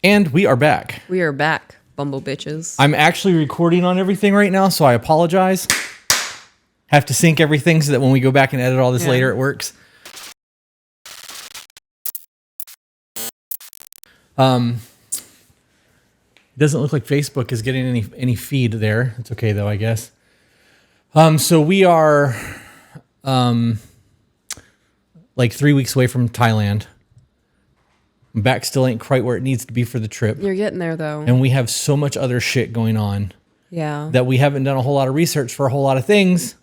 And we are back. We are back, bumble bitches. I'm actually recording on everything right now, so I apologize. Have to sync everything so that when we go back and edit all this later, it works. Doesn't look like Facebook is getting any feed there. It's okay though, I guess. So we are like 3 weeks away from Thailand. Back still ain't quite where it needs to be for the trip. You're getting there though. And we have so much other shit going on. Yeah. That we haven't done a whole lot of research for a whole lot of things.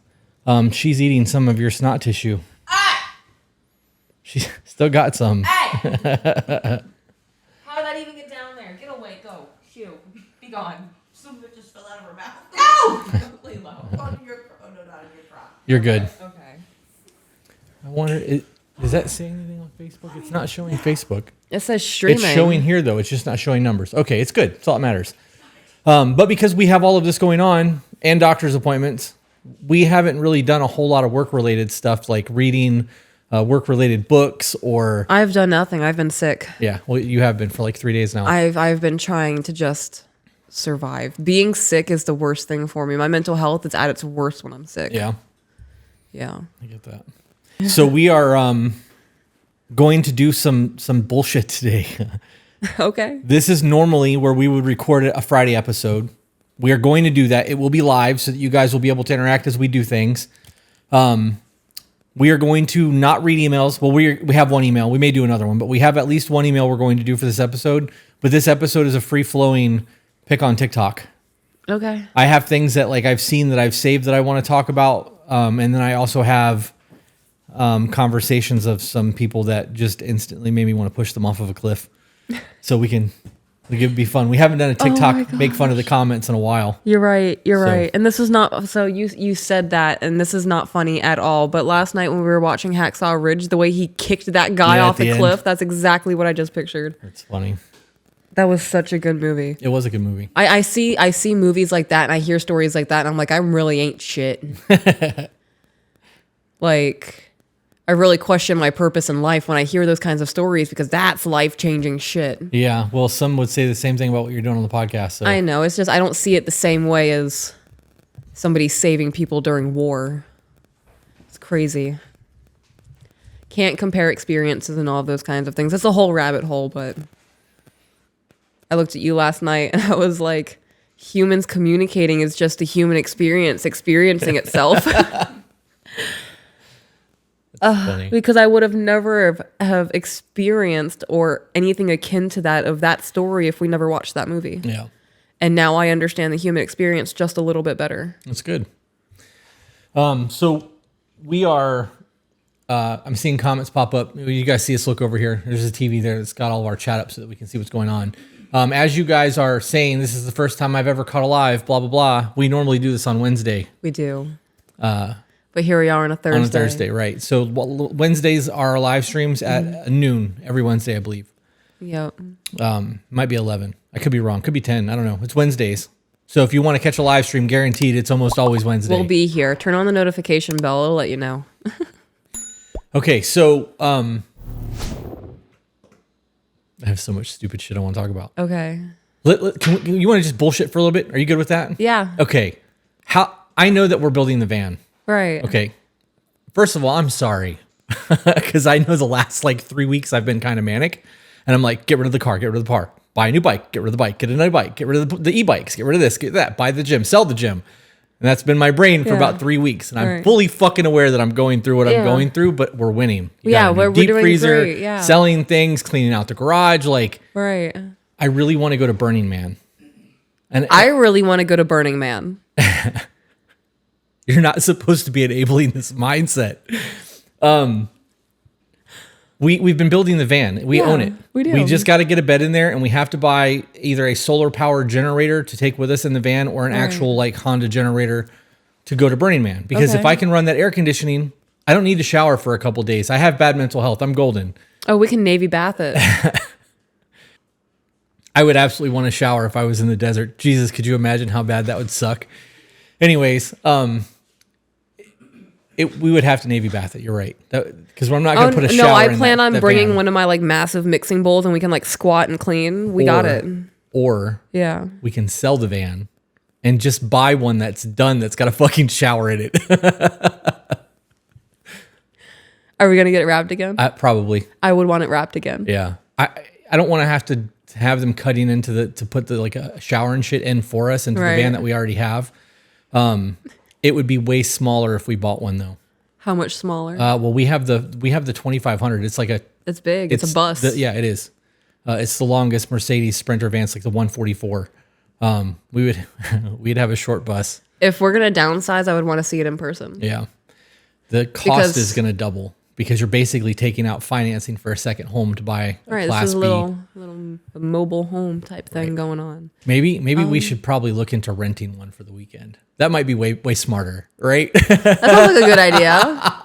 She's eating some of your snot tissue. Ah! She's still got some. Hey! How did that even get down there? Get away, go. Shoo. Be gone. Some of it just fell out of her mouth. No! Really low. On your, oh no, not on your crop. You're good. Okay. I wonder, does that say anything on Facebook? It's not showing Facebook. It says streaming. It's showing here, though. It's just not showing numbers. Okay, it's good. That's all that matters. But because we have all of this going on and doctor's appointments, we haven't really done a whole lot of work-related stuff like reading work-related books or... I've done nothing. I've been sick. Yeah, well, you have been for like 3 days now. I've been trying to just survive. Being sick is the worst thing for me. My mental health is at its worst when I'm sick. Yeah. Yeah. I get that. So we are going to do some bullshit today. Okay. This is normally where we would record a Friday episode. We are going to do that. It will be live so that you guys will be able to interact as we do things. We are going to not read emails. Well, we have one email. We may do another one, but we have at least one email we're going to do for this episode. But this episode is a free-flowing pick on TikTok. Okay. I have things that like I've seen that I've saved that I want to talk about. And then I also have conversations of some people that just instantly made me want to push them off of a cliff. So it would be fun. We haven't done a TikTok make fun of the comments in a while. You're right. You're right. And this is not, so you said that, and this is not funny at all. But last night when we were watching Hacksaw Ridge, the way he kicked that guy off the cliff, that's exactly what I just pictured. It's funny. That was such a good movie. It was a good movie. I see movies like that, and I hear stories like that, and I'm like, I really ain't shit. Like, I really question my purpose in life when I hear those kinds of stories because that's life-changing shit. Yeah, well, some would say the same thing about what you're doing on the podcast. So. I know. It's just I don't see it the same way as somebody saving people during war. It's crazy. Can't compare experiences and all of those kinds of things. It's a whole rabbit hole, but I looked at you last night and I was like, humans communicating is just a human experience experiencing itself. Because I would have never have experienced or anything akin to that of that story if we never watched that movie. Yeah. And now I understand the human experience just a little bit better. That's good. So we are, I'm seeing comments pop up. You guys see us look over here. There's a TV there that's got all of our chat up so that we can see what's going on. As you guys are saying, this is the first time I've ever caught a live, blah, blah, blah. We normally do this on Wednesday. We do. But here we are on a Thursday. On a Thursday, right. So Wednesdays are our live streams at noon every Wednesday, I believe. Yep. Might be 11. I could be wrong. Could be 10. I don't know. It's Wednesdays. So if you want to catch a live stream, guaranteed, it's almost always Wednesday. We'll be here. Turn on the notification bell. It'll let you know. Okay, so I have so much stupid shit I want to talk about. Okay. You want to just bullshit for a little bit? Are you good with that? Yeah. Okay. I know that we're building the van. Right. Okay. First of all, I'm sorry. Because I know the last like 3 weeks I've been kind of manic. And I'm like, get rid of the car, get rid of the car. Buy a new bike, get rid of the bike, get another bike, get rid of the e-bikes, get rid of this, get that, buy the gym, sell the gym. And that's been my brain for about 3 weeks. And I'm fully fucking aware that I'm going through what I'm going through, but we're winning. We're deep doing freezer, great. Yeah. Selling things, cleaning out the garage. Like, right. I really want to go to Burning Man. And I really want to go to Burning Man. You're not supposed to be enabling this mindset. We've been building the van. We own it. We do. We just got to get a bed in there, and we have to buy either a solar powered generator to take with us in the van or an actual like Honda generator to go to Burning Man. Because if I can run that air conditioning, I don't need to shower for a couple days. I have bad mental health. I'm golden. Oh, we can Navy bath it. I would absolutely want to shower if I was in the desert. Jesus, could you imagine how bad that would suck? Anyways, We would have to Navy bath it. You're right. Because I'm not going to put a shower no, I in plan that, on that bringing van. one of my like massive mixing bowls and we can like squat and clean. We got it. Or Yeah. we can sell the van and just buy one that's done that's got a fucking shower in it. Are we going to get it wrapped again? Probably. I would want it wrapped again. Yeah. I don't want to have them cutting into to put the like a shower and shit in for us into Right. the van that we already have. It would be way smaller if we bought one though. How much smaller? Well, we have the 2500. It's like it's big. It's a bus. Yeah, it is. It's the longest Mercedes Sprinter van. It's like the 144. We'd have a short bus. If we're going to downsize, I would want to see it in person. Yeah. The cost is going to double because you're basically taking out financing for a second home to buy a Right. Class This is a B. little mobile home type thing going on. Maybe we should probably look into renting one for the weekend. That might be way smarter, right? That sounds like a good idea.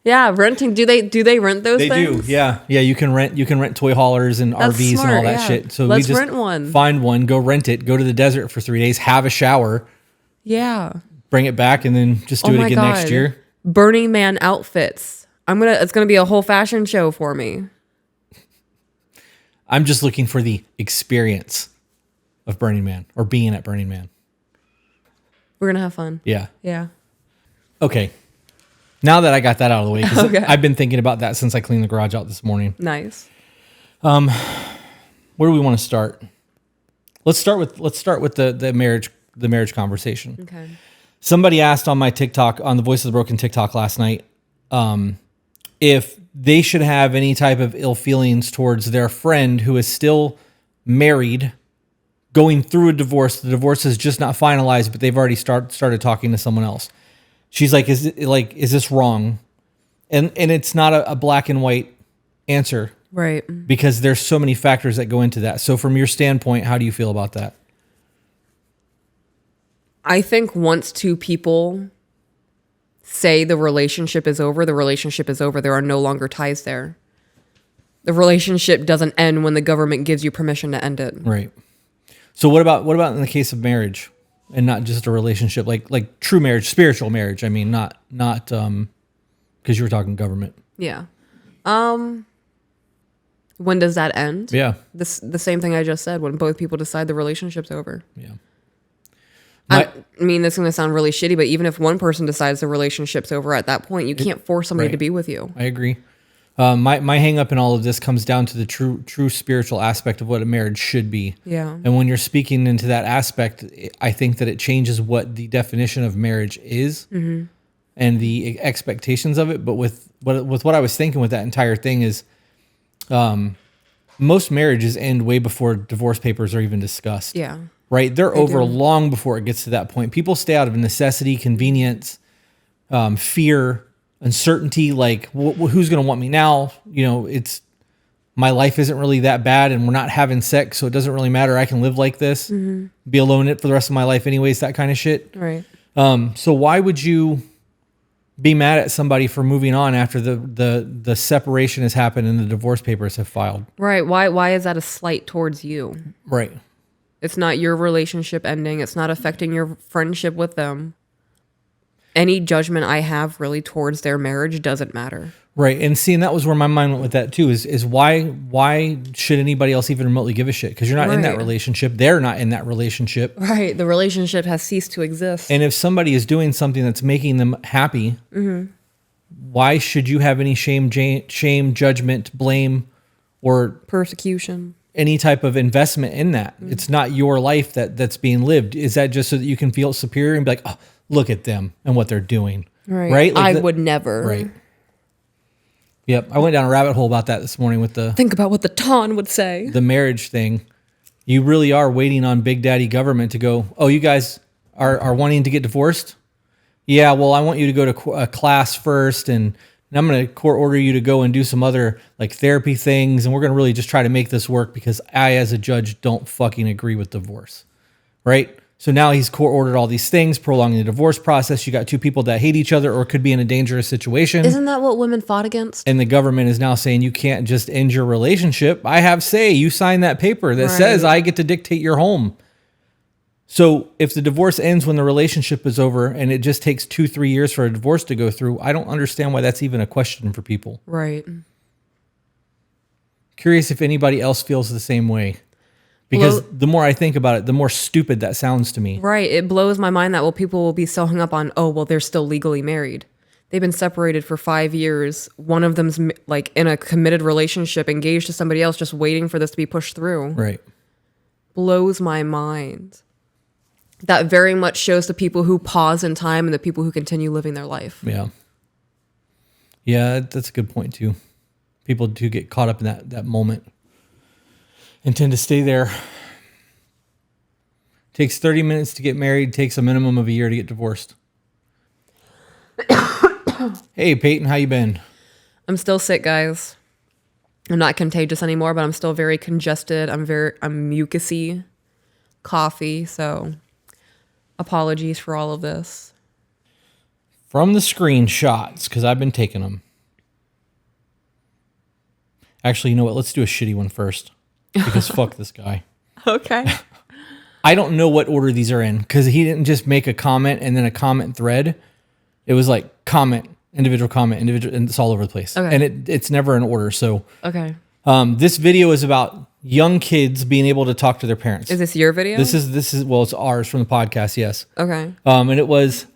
Yeah, renting. Do they rent those They things? do. Yeah. You can rent toy haulers and That's RVs and all smart, that yeah. shit. So Let's we just rent one. find one, go rent it, go to the desert for 3 days, have a shower, Yeah. bring it back, and then just do Oh it my again next God. year. Burning Man outfits. It's gonna be a whole fashion show for me. I'm just looking for the experience of Burning Man or being at Burning Man. We're gonna have fun. Yeah. Yeah. Okay. Now that I got that out of the way, because Okay. I've been thinking about that since I cleaned the garage out this morning. Nice. Where do we want to start? Let's start with the marriage conversation. Okay. Somebody asked on my TikTok, on the Voice of the Broken TikTok last night, if they should have any type of ill feelings towards their friend who is still married, going through a divorce. The divorce is just not finalized, but they've already started talking to someone else. She's like, is this wrong? And it's not a black and white answer Right. because there's so many factors that go into that. So from your standpoint, how do you feel about that? I think once two people say the relationship is over, the relationship is over. There are no longer ties there. The relationship doesn't end when the government gives you permission to end it. Right. So what about in the case of marriage and not just a relationship, like true marriage, spiritual marriage? I mean, not because you were talking government. Yeah. When does that end? Yeah. The same thing I just said, when both people decide the relationship's over. Yeah. I mean, this is going to sound really shitty, but even if one person decides the relationship's over at that point, you can't force somebody right. to be with you. I agree. My hang up in all of this comes down to the true spiritual aspect of what a marriage should be. Yeah. And when you're speaking into that aspect, I think that it changes what the definition of marriage is and the expectations of it. But with what I was thinking with that entire thing is, most marriages end way before divorce papers are even discussed. Yeah. Right? They're They over do. long before it gets to that point. People stay out of necessity, convenience, fear, uncertainty. Like, who's going to want me now? It's my life isn't really that bad, and we're not having sex, so it doesn't really matter. I can live like this, be alone in it for the rest of my life, anyways. That kind of shit. Right. So why would you be mad at somebody for moving on after the separation has happened and the divorce papers have filed? Right. Why is that a slight towards you? Right. It's not your relationship ending. It's not affecting your friendship with them. Any judgment I have really towards their marriage doesn't matter. Right. And seeing that was where my mind went with that too, is why should anybody else even remotely give a shit? Because you're not in that Right. relationship. They're not in that relationship. Right. The relationship has ceased to exist. And if somebody is doing something that's making them happy, why should you have any shame, judgment, blame, or Persecution. any type of investment in that? It's not your life that's being lived. Is that just so that you can feel superior and be like, oh, look at them and what they're doing? Right? Like I would never. Right. Yep. I went down a rabbit hole about that this morning with Think about what the Ton would say. the marriage thing. You really are waiting on Big Daddy government to go, oh, you guys are wanting to get divorced? Yeah, well, I want you to go to a class first, and I'm going to court order you to go and do some other like therapy things, and we're going to really just try to make this work because I, as a judge, don't fucking agree with divorce, right? So now he's court ordered all these things, prolonging the divorce process. You got two people that hate each other or could be in a dangerous situation. Isn't that what women fought against? And the government is now saying you can't just end your relationship. I have say. You sign that paper that Right. says I get to dictate your home. So if the divorce ends when the relationship is over and it just takes 2-3 years for a divorce to go through, I don't understand why that's even a question for people. Right. Curious if anybody else feels the same way. Because the more I think about it, the more stupid that sounds to me. Right. It blows my mind that people will be so hung up on, oh, well, they're still legally married. They've been separated for 5 years. One of them's like in a committed relationship, engaged to somebody else, just waiting for this to be pushed through. Right. Blows my mind. That very much shows the people who pause in time and the people who continue living their life. Yeah. Yeah, that's a good point too. People do get caught up in that moment and tend to stay there. Takes 30 minutes to get married, takes a minimum of a year to get divorced. Hey, Peyton, how you been? I'm still sick, guys. I'm not contagious anymore, but I'm still very congested. I'm mucusy, coughy, so apologies for all of this. From the screenshots, because I've been taking them. Actually, you know what? Let's do a shitty one first. Because fuck this guy. Okay. I don't know what order these are in, because he didn't just make a comment and then a comment thread. It was like comment, individual, and it's all over the place. Okay. And it's never in order. So Okay. this video is about young kids being able to talk to their parents. Is this your video? This is well, it's ours from the podcast, yes. Okay. And it was,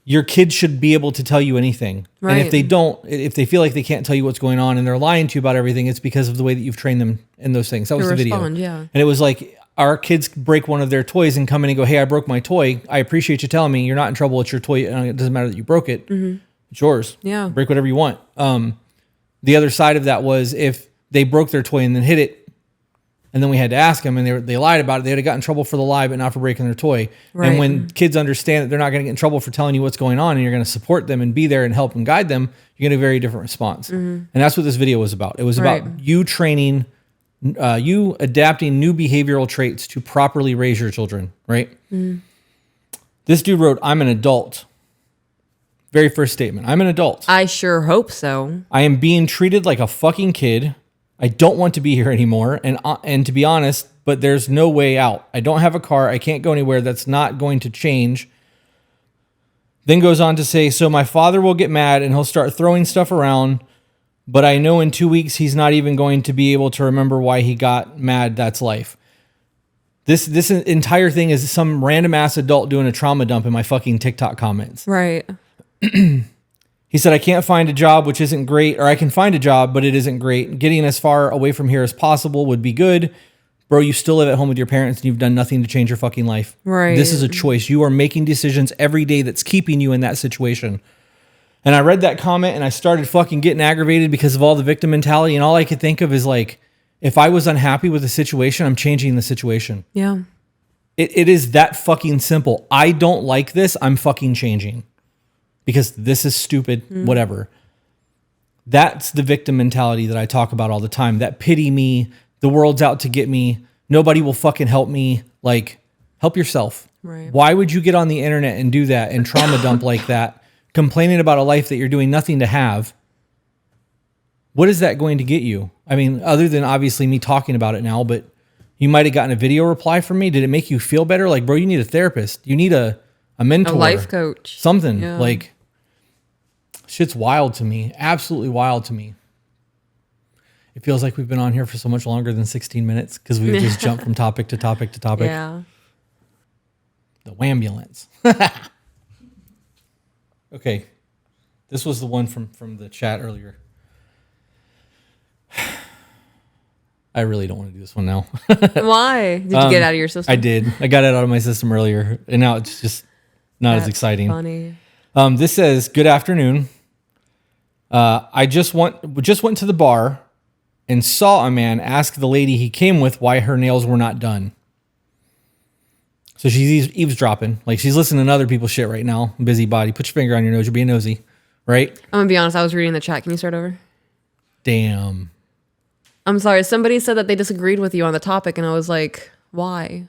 your kids should be able to tell you anything. Right. And if they don't, if they feel like they can't tell you what's going on and they're lying to you about everything, it's because of the way that you've trained them in those things. That was the respond, video. yeah. And it was like, our kids break one of their toys and come in and go, hey, I broke my toy. I appreciate you telling me. You're not in trouble. It's your toy. It doesn't matter that you broke it. Mm-hmm. It's yours. Yeah. Break whatever you want. The other side of that was if they broke their toy and then hit it, and then we had to ask them, and they lied about it. They would have gotten in trouble for the lie, but not for breaking their toy. Right. And when kids understand that they're not going to get in trouble for telling you what's going on, and you're going to support them and be there and help and guide them, you get a very different response. Mm-hmm. And that's what this video was about. It was about you training, you adapting new behavioral traits to properly raise your children, right? Mm. This dude wrote, I'm an adult. Very first statement. I'm an adult. I sure hope so. I am being treated like a fucking kid. I don't want to be here anymore. And to be honest, but there's no way out. I don't have a car. I can't go anywhere. That's not going to change. Then goes on to say, so my father will get mad and he'll start throwing stuff around. But I know in 2 weeks, he's not even going to be able to remember why he got mad. That's life. This entire thing is some random ass adult doing a trauma dump in my fucking TikTok comments. Right. He said, I can't find a job, which isn't great, or I can find a job, but it isn't great. Getting as far away from here as possible would be good. Bro, you still live at home with your parents and you've done nothing to change your fucking life. Right. This is a choice. You are making decisions every day that's keeping you in that situation. And I read that comment and I started fucking getting aggravated because of all the victim mentality. And all I could think of is like, if I was unhappy with the situation, I'm changing the situation. Yeah. It is that fucking simple. I don't like this. I'm fucking changing. Because this is stupid, whatever. That's the victim mentality that I talk about all the time. That pity me, the world's out to get me, nobody will fucking help me. Like, help yourself. Right. Why would you get on the internet and do that and trauma dump like that, complaining about a life that you're doing nothing to have? What is that going to get you? I mean, other than obviously me talking about it now, but you might have gotten a video reply from me. Did it make you feel better? Like, bro, you need a therapist. You need a mentor. A life coach. Something. Yeah. Like, shit's wild to me. Absolutely wild to me. It feels like we've been on here for so much longer than 16 minutes because we've just jumped from topic to topic to topic. Yeah. The Wambulance. Okay. This was the one from the chat earlier. I really don't want to do this one now. Why? Did you get out of your system? I did. I got it out of my system earlier, and now it's just not as That's exciting. Funny. This says, good afternoon. I just went to the bar and saw a man ask the lady he came with why her nails were not done. So she's eavesdropping. Like, she's listening to other people's shit right now. Busybody. Put your finger on your nose. You're being nosy. Right? I'm going to be honest. I was reading the chat. Can you start over? Damn. I'm sorry. Somebody said that they disagreed with you on the topic, and I was like, why?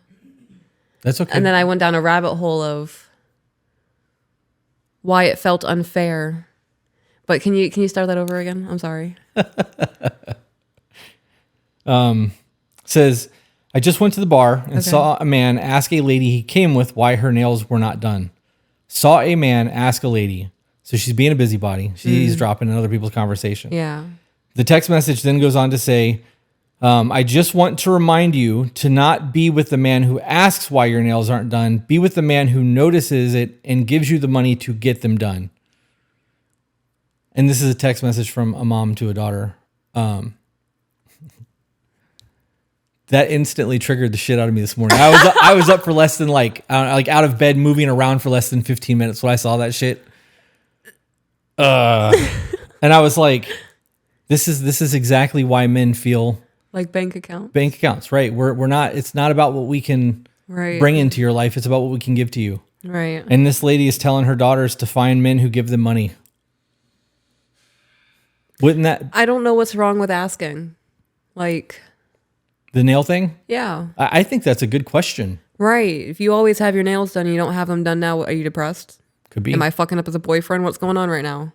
That's okay. And then I went down a rabbit hole of why it felt unfair. But can you start that over again? I'm sorry. Says, I just went to the bar and saw a man ask a lady he came with why her nails were not done. Saw a man ask a lady. So she's being a busybody. She's dropping in other people's conversation. Yeah. The text message then goes on to say, I just want to remind you to not be with the man who asks why your nails aren't done. Be with the man who notices it and gives you the money to get them done. And this is a text message from a mom to a daughter. That instantly triggered the shit out of me this morning. I was up for less than like out of bed moving around for less than 15 minutes when I saw that shit. And I was like, this is exactly why men feel Like bank account. bank accounts, right? We're not, it's not about what we can bring into your life. It's about what we can give to you. Right. And this lady is telling her daughters to find men who give them money. Wouldn't that, I don't know what's wrong with asking. Like, the nail thing? yeah. I think that's a good question. Right. If you always have your nails done and you don't have them done now, are you depressed? Could be. Am I fucking up as a boyfriend? What's going on right now?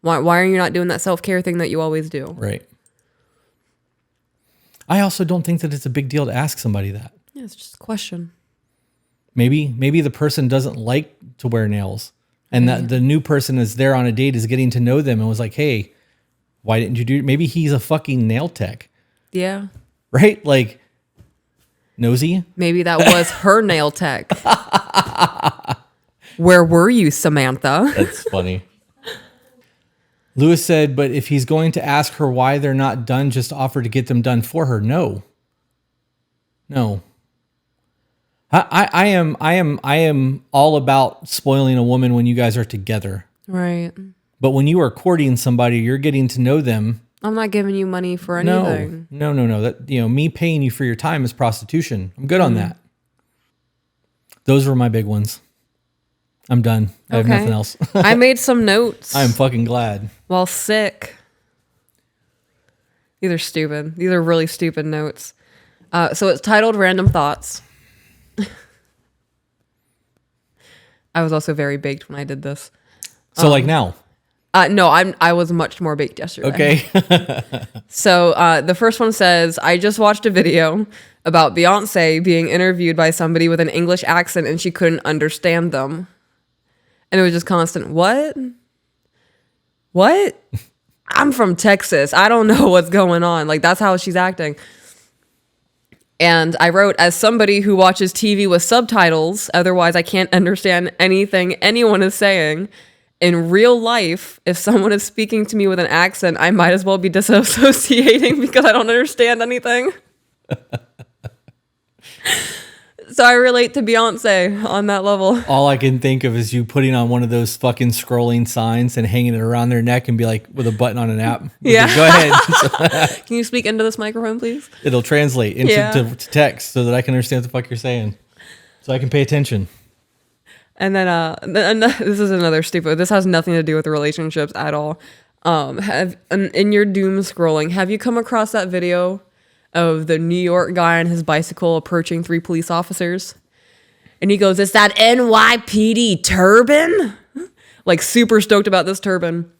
Why are you not doing that self-care thing that you always do? Right. I also don't think that it's a big deal to ask somebody that. Yeah, it's just a question. Maybe the person doesn't like to wear nails, and that the new person is there on a date is getting to know them and was like, hey, why didn't you do? Maybe he's a fucking nail tech, Yeah. right? Like nosy. Maybe that was her nail tech. Where were you, Samantha? That's funny. Lewis said, but if he's going to ask her why they're not done, just offer to get them done for her. No. I am all about spoiling a woman when you guys are together. Right. But when you are courting somebody, you're getting to know them. I'm not giving you money for anything. No. That, me paying you for your time is prostitution. I'm good on that. Those were my big ones. I'm done. I have nothing else. I made some notes. I'm fucking glad. While sick. These are stupid. These are really stupid notes. So it's titled Random Thoughts. I was also very baked when I did this. So like now. No, I was much more baked yesterday. Okay. So the first one says, I just watched a video about Beyonce being interviewed by somebody with an English accent and she couldn't understand them. And it was just constant, what? I'm from Texas. I don't know what's going on. Like, that's how she's acting. And I wrote, as somebody who watches TV with subtitles, otherwise I can't understand anything anyone is saying. In real life, if someone is speaking to me with an accent, I might as well be disassociating because I don't understand anything. So I relate to Beyonce on that level. All I can think of is you putting on one of those fucking scrolling signs and hanging it around their neck and be like with a button on an app. Yeah. Go ahead. Can you speak into this microphone, please? It'll translate into to text so that I can understand what the fuck you're saying. So I can pay attention. And then this is another stupid. This has nothing to do with the relationships at all. In your doom scrolling, have you come across that video of the New York guy on his bicycle approaching 3 police officers? And he goes, "It's that NYPD turban?" Like super stoked about this turban.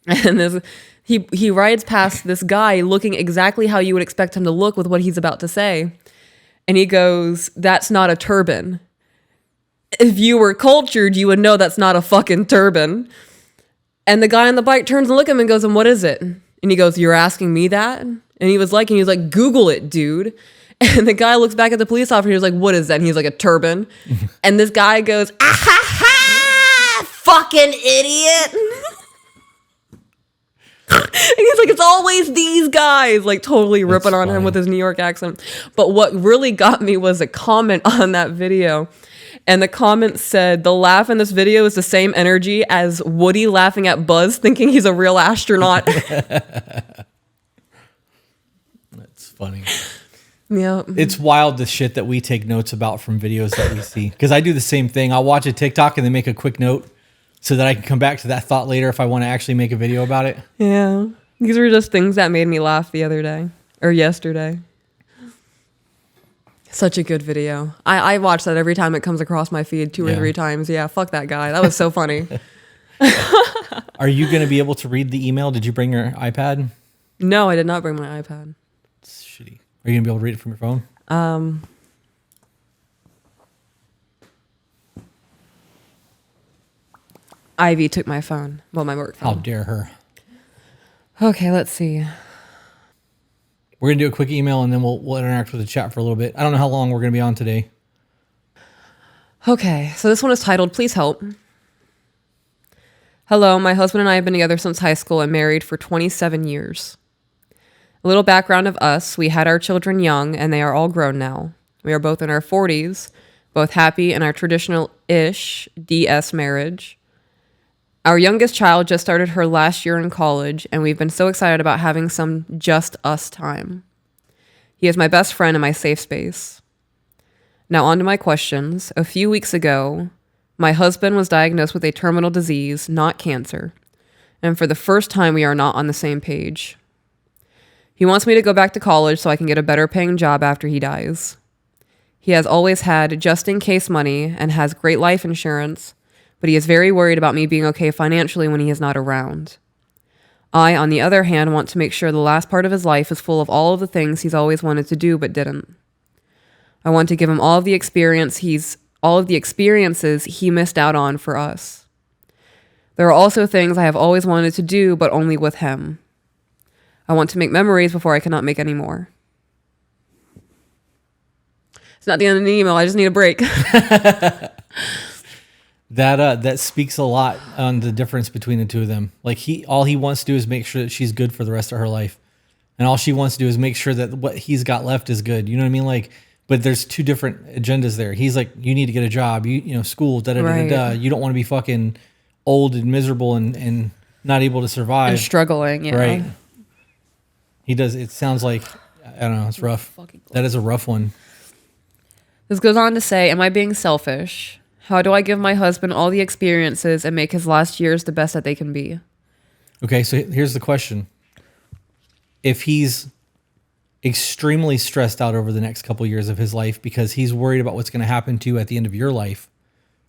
And he rides past this guy looking exactly how you would expect him to look with what he's about to say. And he goes, "That's not a turban. If you were cultured, you would know that's not a fucking turban." And the guy on the bike turns and looks at him and goes, "And what is it?" And he goes, "You're asking me that?" And he was like, "Google it, dude." And the guy looks back at the police officer and he was like, "What is that?" And he's like, "A turban." And this guy goes, "Ah ha ha, fucking idiot." And he's like, "It's always these guys," like totally ripping on him with his New York accent. But what really got me was a comment on that video. And the comment said, "The laugh in this video is the same energy as Woody laughing at Buzz thinking he's a real astronaut." That's funny. Yeah. It's wild the shit that we take notes about from videos that we see. Because I do the same thing. I'll watch a TikTok and then make a quick note so that I can come back to that thought later if I want to actually make a video about it. Yeah. These were just things that made me laugh the other day or yesterday. Such a good video. I watch that every time it comes across my feed 2 or 3 times. Yeah, fuck that guy. That was so funny. Are you going to be able to read the email? Did you bring your iPad? No, I did not bring my iPad. It's shitty. Are you going to be able to read it from your phone? Ivy took my phone. Well, my work How phone. dare her. Okay, let's see. We're going to do a quick email and then we'll interact with the chat for a little bit. I don't know how long we're going to be on today. Okay, so this one is titled, Please Help. Hello, my husband and I have been together since high school and married for 27 years. A little background of us. We had our children young and they are all grown now. We are both in our 40s, both happy in our traditional-ish DS marriage. Our youngest child just started her last year in college, and we've been so excited about having some just us time. He is my best friend and my safe space. Now on to my questions. A few weeks ago, my husband was diagnosed with a terminal disease, not cancer, and for the first time we are not on the same page. He wants me to go back to college so I can get a better paying job after he dies. He has always had just in case money and has great life insurance, but he is very worried about me being okay financially when he is not around. I, on the other hand, want to make sure the last part of his life is full of all of the things he's always wanted to do but didn't. I want to give him all of the experiences he missed out on for us. There are also things I have always wanted to do but only with him. I want to make memories before I cannot make any more. It's not the end of the email. I just need a break. That speaks a lot on the difference between the two of them. Like all he wants to do is make sure that she's good for the rest of her life. And all she wants to do is make sure that what he's got left is good. You know what I mean? Like, but there's two different agendas there. He's like, you need to get a job, you know, school, da-da-da-da-da. You don't want to be fucking old and miserable and not able to survive. And struggling, yeah. Right. He does. It sounds like, I don't know, it's rough. That is a rough one. This goes on to say, am I being selfish? How do I give my husband all the experiences and make his last years the best that they can be? Okay, so here's the question. If he's extremely stressed out over the next couple years of his life because he's worried about what's going to happen to you at the end of your life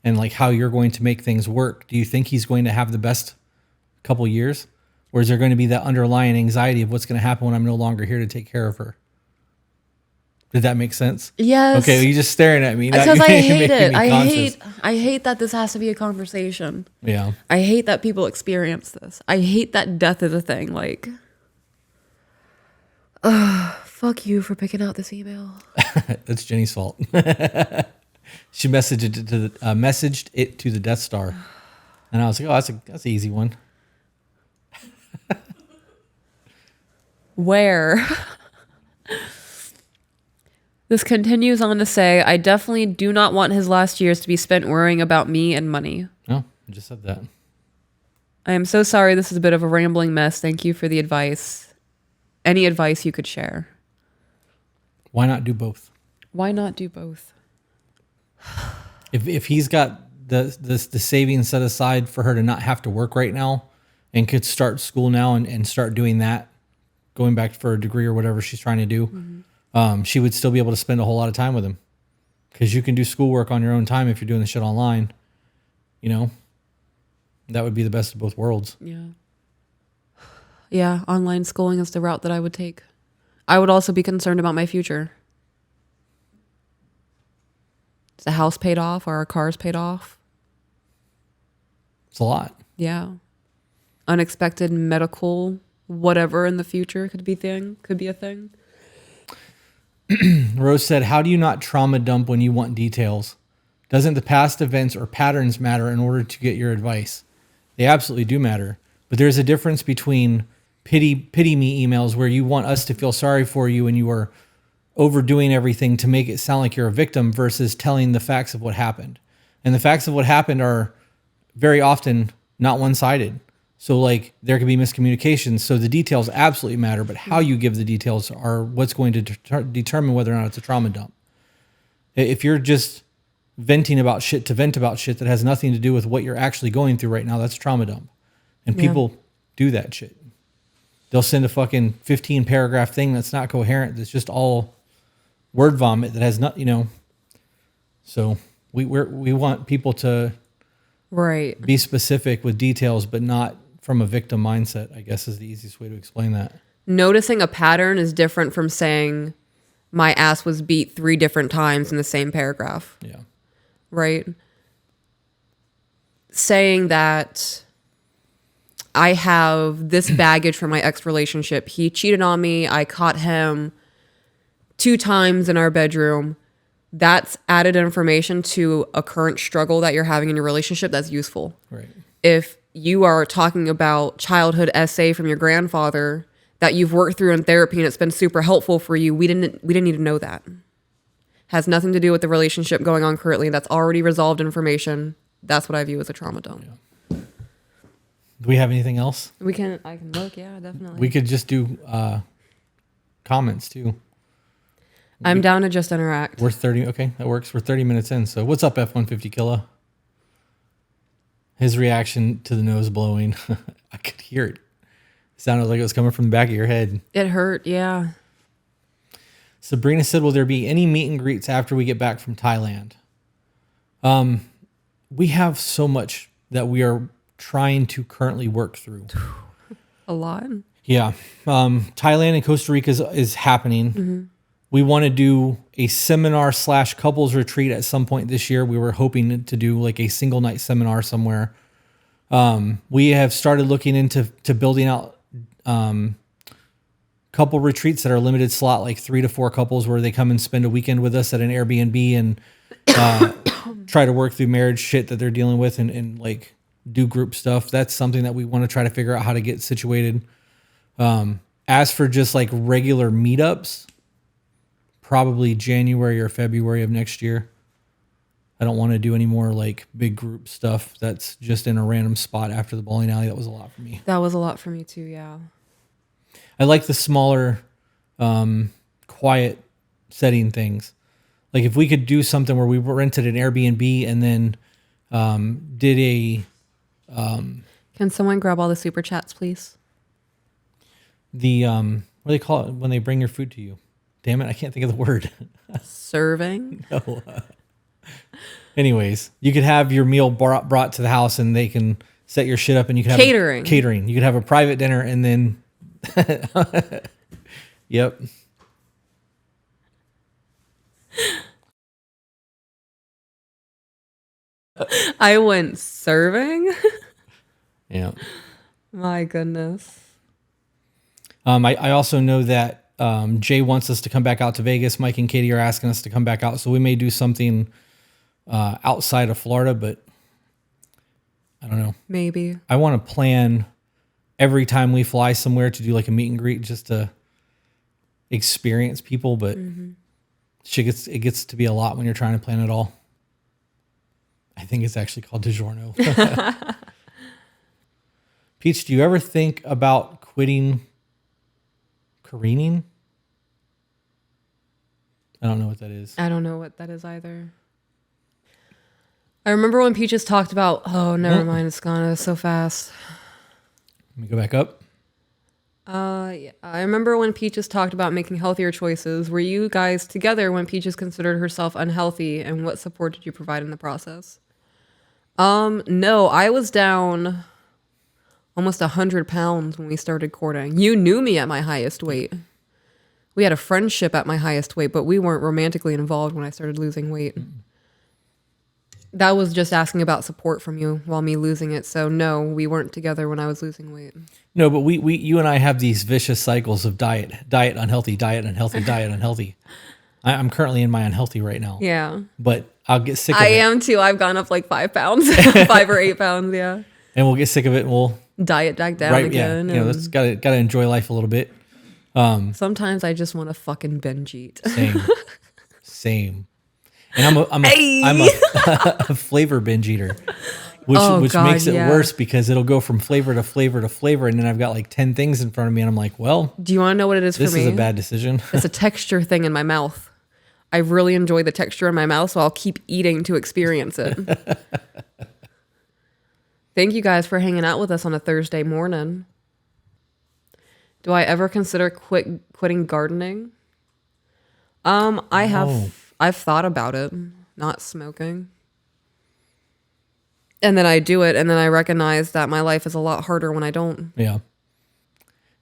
and like how you're going to make things work, do you think he's going to have the best couple years? Or is there going to be that underlying anxiety of what's going to happen when I'm no longer here to take care of her? Did that make sense? Yes. Okay, well, you're just staring at me. Because I hate making it. me I hate that this has to be a conversation. Yeah. I hate that people experience this. I hate that death is a thing. Like, fuck you for picking out this email. That's Jenny's fault. She messaged it to the Death Star, and I was like, "Oh, that's an easy one." Where? This continues on to say, I definitely do not want his last years to be spent worrying about me and money. No, I just said that. I am so sorry. This is a bit of a rambling mess. Thank you for the advice. Any advice you could share? Why not do both? Why not do both? If he's got the savings set aside for her to not have to work right now and could start school now and start doing that, going back for a degree or whatever she's trying to do, she would still be able to spend a whole lot of time with him because you can do schoolwork on your own time if you're doing the shit online. You know, that would be the best of both worlds. Yeah. Yeah, online schooling is the route that I would take. I would also be concerned about my future. Is the house paid off? Are our cars paid off? It's a lot. Yeah. Unexpected medical whatever in the future could be a thing. Rose said, how do you not trauma dump when you want details? Doesn't the past events or patterns matter in order to get your advice? They absolutely do matter. But there's a difference between pity me emails where you want us to feel sorry for you and you are overdoing everything to make it sound like you're a victim versus telling the facts of what happened. And the facts of what happened are very often not one-sided. So like there could be miscommunications. So the details absolutely matter, but how you give the details are what's going to determine whether or not it's a trauma dump. If you're just venting about shit to vent about shit that has nothing to do with what you're actually going through right now, that's a trauma dump. And people do that shit. They'll send a fucking 15 paragraph thing that's not coherent. That's just all word vomit that has not, so we want people to be specific with details, but not from a victim mindset, I guess is the easiest way to explain that. Noticing a pattern is different from saying, my ass was beat 3 different times in the same paragraph. Yeah. Right? Saying that I have this baggage from my ex-relationship. He cheated on me. I caught him 2 times in our bedroom. That's added information to a current struggle that you're having in your relationship that's useful. Right. If you are talking about childhood essay from your grandfather that you've worked through in therapy and it's been super helpful for you, we didn't need to know that. Has nothing to do with the relationship going on currently. That's already resolved information. That's what I view as a trauma dump. Yeah. Do we have anything else? I can look, yeah, definitely. We could just do comments too. I'm down to just interact. We're 30. Okay, that works. We're 30 minutes in. So what's up, F-150 Killa? His reaction to the nose blowing. I could hear it. It sounded like it was coming from the back of your head. It hurt, yeah. Sabrina said, will there be any meet and greets after we get back from Thailand? We have so much that we are trying to currently work through. A lot. Yeah. Thailand and Costa Rica is happening. Mm-hmm. We want to do a seminar / couples retreat at some point this year. We were hoping to do like a single night seminar somewhere. We have started looking into building out couple retreats that are limited slot, like 3 to 4 couples where they come and spend a weekend with us at an Airbnb and try to work through marriage shit that they're dealing with and like do group stuff. That's something that we want to try to figure out how to get situated. As for just like regular meetups, probably January or February of next year. I don't want to do any more like big group stuff that's just in a random spot after the bowling alley. That was a lot for me. That was a lot for me too, yeah. I like the smaller, quiet setting things. Like if we could do something where we rented an Airbnb and then did a... Can someone grab all the super chats, please? what do they call it when they bring your food to you? Damn it, I can't think of the word. Serving? No. Anyways, you could have your meal brought to the house and they can set your shit up and you can have catering. You could have a private dinner and then yep. I went serving? Yeah. My goodness. I also know that Jay wants us to come back out to Vegas. Mike and Katie are asking us to come back out. So we may do something outside of Florida, but I don't know. Maybe. I want to plan every time we fly somewhere to do like a meet and greet just to experience people. But it gets to be a lot when you're trying to plan it all. I think it's actually called DiGiorno. Peach, do you ever think about quitting careening? I don't know what that is. I don't know what that is either. I remember when Peaches talked about, oh, never mind, it's gone. It was so fast. Let me go back up. Yeah. I remember when Peaches talked about making healthier choices. Were you guys together when Peaches considered herself unhealthy, and what support did you provide in the process? No, I was down almost 100 pounds when we started courting. You knew me at my highest weight. We had a friendship at my highest weight, but we weren't romantically involved when I started losing weight. That was just asking about support from you while me losing it. So no, we weren't together when I was losing weight. No, but you and I have these vicious cycles of diet, unhealthy, diet, unhealthy, diet, unhealthy. I'm currently in my unhealthy right now. Yeah. But I'll get sick of I it. am too. I've gone up like 5 pounds, 5 or 8 pounds. Yeah. And we'll get sick of it and we'll Diet back down again. Yeah. You know, that's gotta enjoy life a little bit. Sometimes I just want to fucking binge eat. Same. And I'm a flavor binge eater, which makes it worse because it'll go from flavor to flavor to flavor, and then I've got like 10 things in front of me, and I'm like, well, do you want to know what it is for me? This is a bad decision. It's a texture thing in my mouth. I really enjoy the texture in my mouth, so I'll keep eating to experience it. Thank you guys for hanging out with us on a Thursday morning. Do I ever consider quitting gardening? I've thought about it, not smoking. And then I do it, and then I recognize that my life is a lot harder when I don't. Yeah.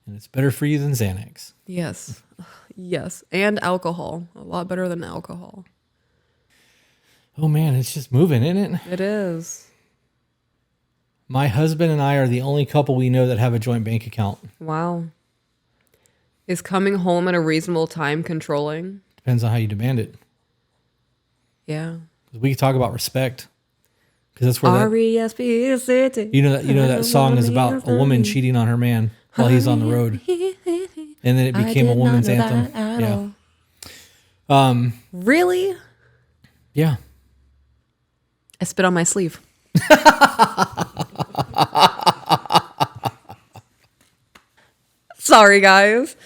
And it's better for you than Xanax. Yes. Yes, and alcohol. A lot better than alcohol. Oh man, it's just moving, isn't it? It is. My husband and I are the only couple we know that have a joint bank account. Wow. Is coming home at a reasonable time controlling? Depends on how you demand it. Yeah. We can talk about respect, because that's where that, R-E-S-P-E-C-T. you know that song is about a woman cheating on her man while he's on the road, and then it became a woman's anthem. Yeah. Really? Yeah. I spit on my sleeve. Sorry, guys.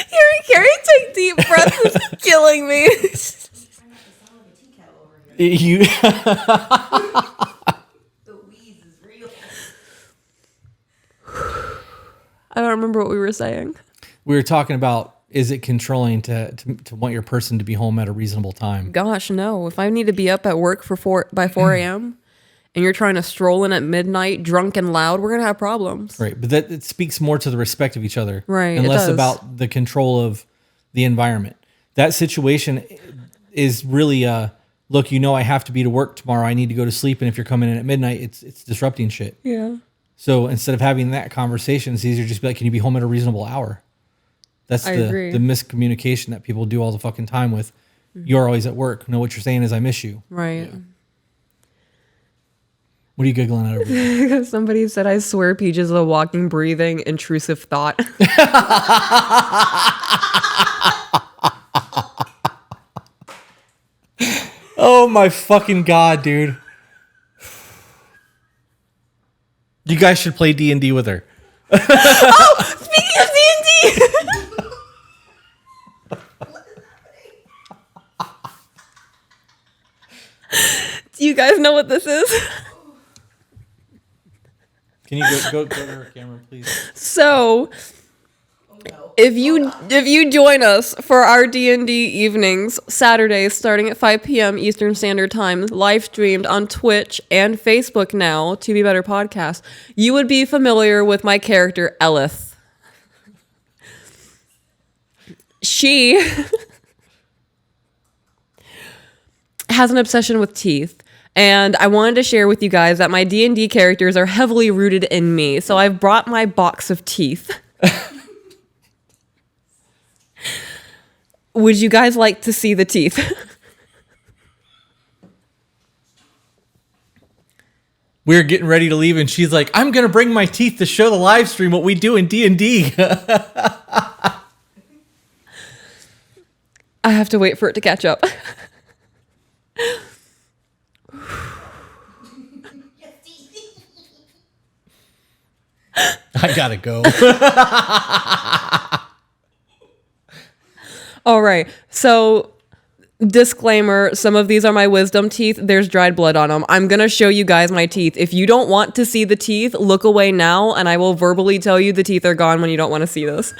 Hearing Carrie take deep breaths is killing me. You. The wheeze is real. I don't remember what we were saying. We were talking about, is it controlling to want your person to be home at a reasonable time? Gosh, no. If I need to be up at work by 4 a.m. and you're trying to stroll in at midnight, drunk and loud, we're gonna have problems. Right, but that it speaks more to the respect of each other, Right, and it less does. about the control of the environment. That situation is really look. I have to be to work tomorrow. I need to go to sleep, and if you're coming in at midnight, it's disrupting shit. Yeah. So instead of having that conversation, it's easier to just be like, can you be home at a reasonable hour? That's I agree. the miscommunication that people do all the fucking time with. You're always at work. No, what you're saying is I miss you. Right. Yeah. What are you giggling at over there? Somebody said, I swear Peach is a walking, breathing, intrusive thought. Oh my fucking God, dude. You guys should play D&D with her. Speaking of D&D! Do you guys know what this is? Can you go to her camera, please? So, if you join us for our D&D evenings, Saturdays, starting at 5 p.m. Eastern Standard Time, live streamed on Twitch and Facebook now, To Be Better Podcast, you would be familiar with my character, Elith. She has an obsession with teeth. And I wanted to share with you guys that my D&D characters are heavily rooted in me. So I've brought my box of teeth. Would you guys like to see the teeth? We're getting ready to leave, and she's like, I'm going to bring my teeth to show the live stream what we do in D&D. I have to wait for it to catch up. I got to go. All right. So, disclaimer, some of these are my wisdom teeth. There's dried blood on them. I'm going to show you guys my teeth. If you don't want to see the teeth, look away now, and I will verbally tell you the teeth are gone when you don't want to see this.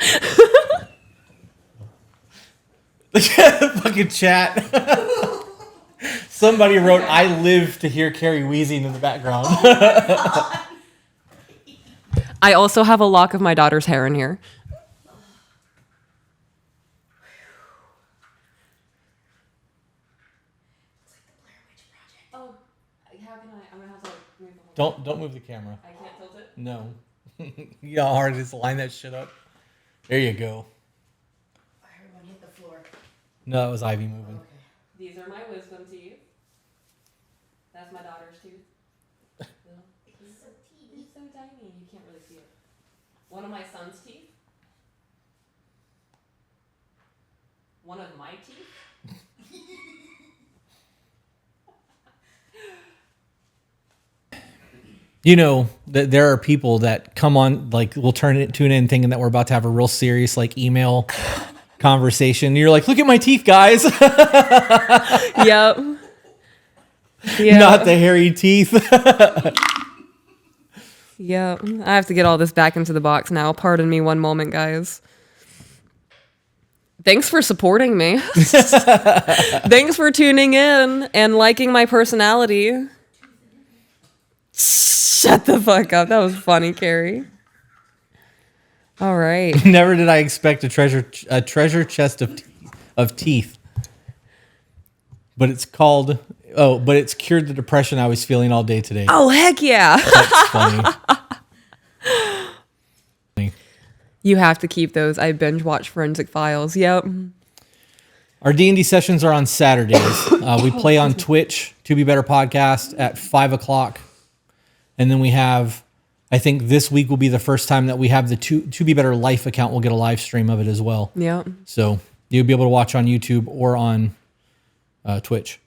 Fucking chat. Somebody wrote, I live to hear Carrie wheezing in the background. I also have a lock of my daughter's hair in here. Oh, how can I? I'm gonna have to move the whole. Don't move the camera. I can't tilt it. No. You know how hard it is to line that shit up? There you go. Everyone hit the floor. No, that was Ivy moving. These are my wisdom teeth. That's my daughter's tooth. It's so teeny. It's so tiny. You can't really see it. One of my son's teeth. One of my teeth. You know that there are people that come on, like, we'll tune in thinking that we're about to have a real serious, like, email conversation. You're like, look at my teeth, guys. Yep. Yeah. Not the hairy teeth. Yeah. I have to get all this back into the box now. Pardon me one moment, guys. Thanks for supporting me. Thanks for tuning in and liking my personality. Shut the fuck up. That was funny, Carrie. All right. Never did I expect a treasure chest of teeth. But it's called. Oh, but it's cured the depression I was feeling all day today. Oh, heck yeah. That's funny. You have to keep those. I binge watch Forensic Files. Yep. Our D&D sessions are on Saturdays. We play on Twitch, To Be Better Podcast, at 5 o'clock. And then we have, I think this week will be the first time that we have the To Be Better Life account. We'll get a live stream of it as well. Yep. So you'll be able to watch on YouTube or on Twitch.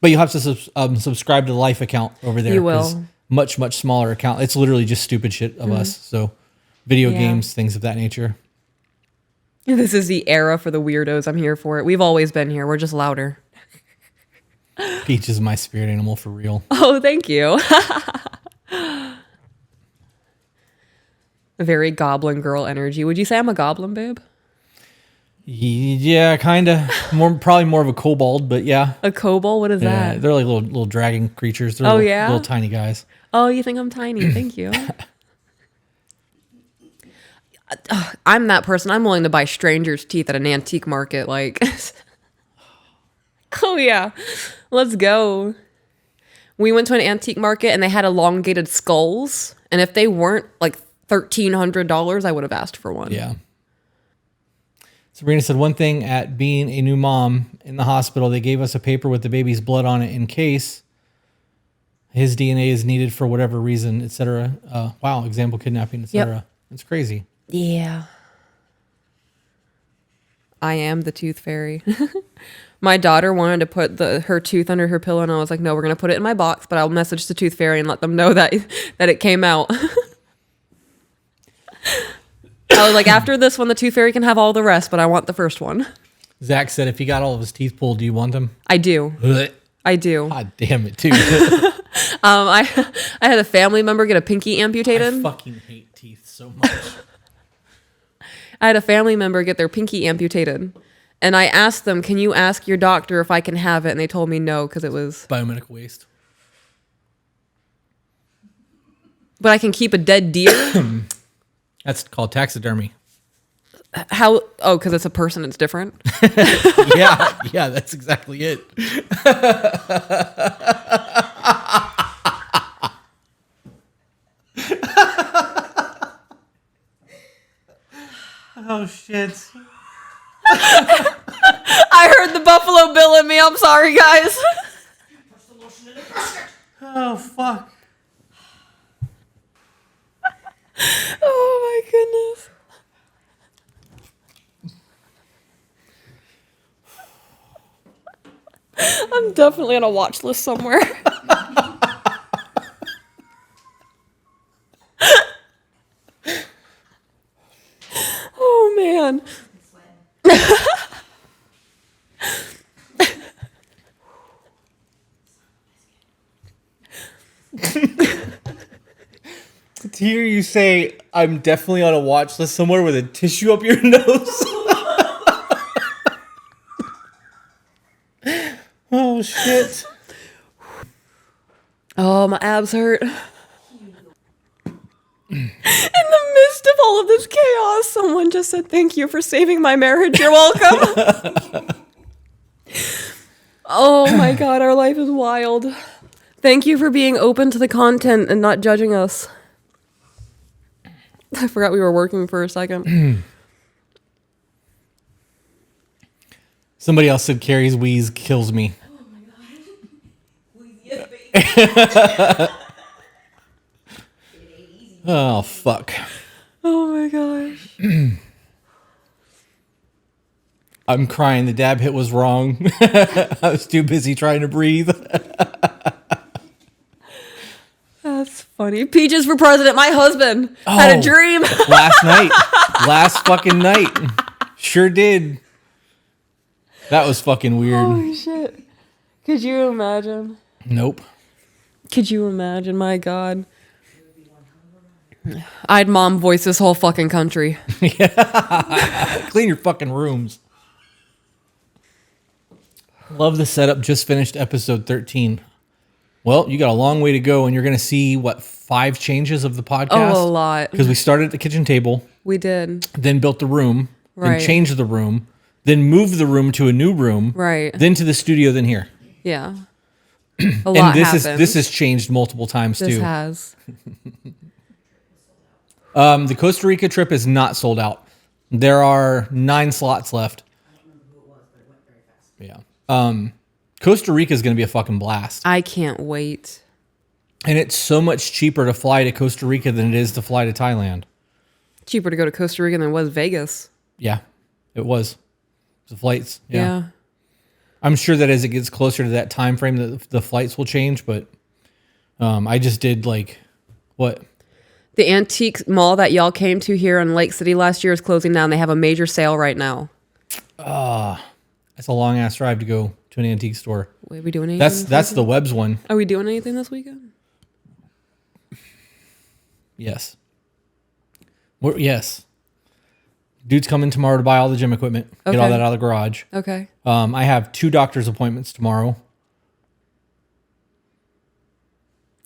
But you'll have to subscribe to the Life account over there. You will. Much, much smaller account. It's literally just stupid shit of us. So video games, things of that nature. This is the era for the weirdos. I'm here for it. We've always been here. We're just louder. Peach is my spirit animal for real. Oh, thank you. Very goblin girl energy. Would you say I'm a goblin, babe? Yeah, kind of. Probably more of a kobold, but yeah. A kobold? What is Yeah, that? they're like little dragon creatures. They're little tiny guys. Oh, you think I'm tiny? Thank you. I'm that person. I'm willing to buy strangers' teeth at an antique market. Like, oh yeah, let's go. We went to an antique market and they had elongated skulls. And if they weren't like $1,300, I would have asked for one. Yeah. Sabrina said one thing at being a new mom in the hospital, they gave us a paper with the baby's blood on it in case his DNA is needed for whatever reason, etc. Wow, example kidnapping, etc. Yep. It's crazy. Yeah. I am the tooth fairy. My daughter wanted to put her tooth under her pillow, and I was like, no, we're going to put it in my box, but I'll message the tooth fairy and let them know that it came out. I was like, after this one, the tooth fairy can have all the rest, but I want the first one. Zach said if he got all of his teeth pulled, do you want them? I do. Blech. I do. God damn it, too. I had a family member get a pinky amputated. I fucking hate teeth so much. I had a family member get their pinky amputated. And I asked them, can you ask your doctor if I can have it? And they told me no, because it was... Biomedical waste. But I can keep a dead deer? That's called taxidermy. How? Oh, because it's a person, it's different? Yeah, that's exactly it. Oh, shit. I heard the Buffalo Bill in me. I'm sorry, guys. Oh, fuck. Oh, my goodness. I'm definitely on a watch list somewhere. Oh, man. To hear you say, I'm definitely on a watch list somewhere with a tissue up your nose. Oh, shit. Oh, my abs hurt. In the midst of all of this chaos, someone just said, thank you for saving my marriage. You're welcome. Oh my God, our life is wild. Thank you for being open to the content and not judging us. I forgot we were working for a second. Somebody else said Carrie's wheeze kills me. Oh my god. Yes, baby. Oh, fuck. Oh my gosh. I'm crying. The dab hit was wrong. I was too busy trying to breathe. That's funny. Peaches for president. My husband had a dream. Last night. Last fucking night. Sure did. That was fucking weird. Holy shit. Could you imagine? Nope. Could you imagine? My God. I'd mom voice this whole fucking country. Clean your fucking rooms. Love the setup. Just finished episode 13. Well, you got a long way to go, and you're going to see, 5 changes of the podcast? Oh, a lot. Because we started at the kitchen table, We did. then built the room, then Right. changed the room, then moved the room to a new room, Right. then to the studio, then here. Yeah. A lot And happened. this has changed multiple times, This too. has. The Costa Rica trip is not sold out. There are 9 slots left. Yeah. Costa Rica is going to be a fucking blast. I can't wait. And it's so much cheaper to fly to Costa Rica than it is to fly to Thailand. Cheaper to go to Costa Rica than it was Vegas. Yeah, it was. The flights. Yeah. I'm sure that as it gets closer to that time frame, that the flights will change. But I just did what? The antique mall that y'all came to here in Lake City last year is closing down. They have a major sale right now. That's a long ass drive to go to an antique store. Wait, are we doing anything? That's the Webb's one. Are we doing anything this weekend? Yes. Yes. Dude's coming tomorrow to buy all the gym equipment. Get all Okay. that out of the garage. Okay. I have 2 doctor's appointments tomorrow.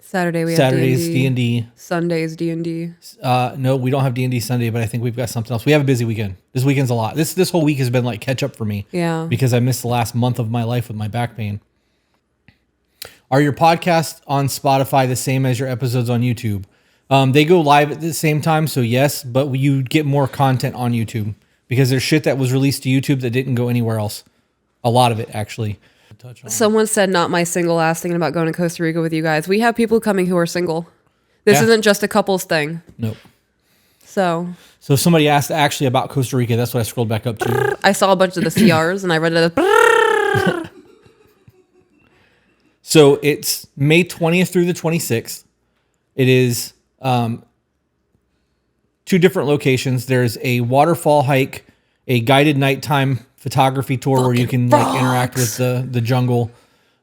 Saturday we have Saturdays D&D. D&D. Sundays D&D. No, we don't have D&D Sunday, but I think we've got something else. We have a busy weekend. This weekend's a lot. This whole week has been like catch up for me. Yeah. Because I missed the last month of my life with my back pain. Are your podcasts on Spotify the same as your episodes on YouTube? They go live at the same time, so yes, but you get more content on YouTube because there's shit that was released to YouTube that didn't go anywhere else. A lot of it, actually. Someone said, not my single ass thinking about going to Costa Rica with you guys. We have people coming who are single. This Yeah. isn't just a couples thing. Nope. So So somebody asked actually about Costa Rica. That's what I scrolled back up to. I saw a bunch of the CRs and I read it as So it's May 20th through the 26th. It is 2 different locations. There's a waterfall hike, a guided nighttime photography tour where you can interact with the jungle.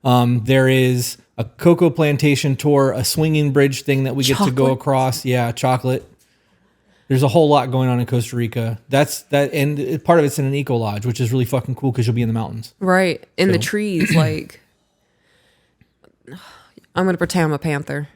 There is a cocoa plantation tour, a swinging bridge thing that we get to go Chocolate. across. Yeah, chocolate. There's a whole lot going on in Costa Rica. And part of it's in an eco lodge, which is really fucking cool because you'll be in the mountains. right in the So- trees. Like, I'm going to pretend I'm a panther.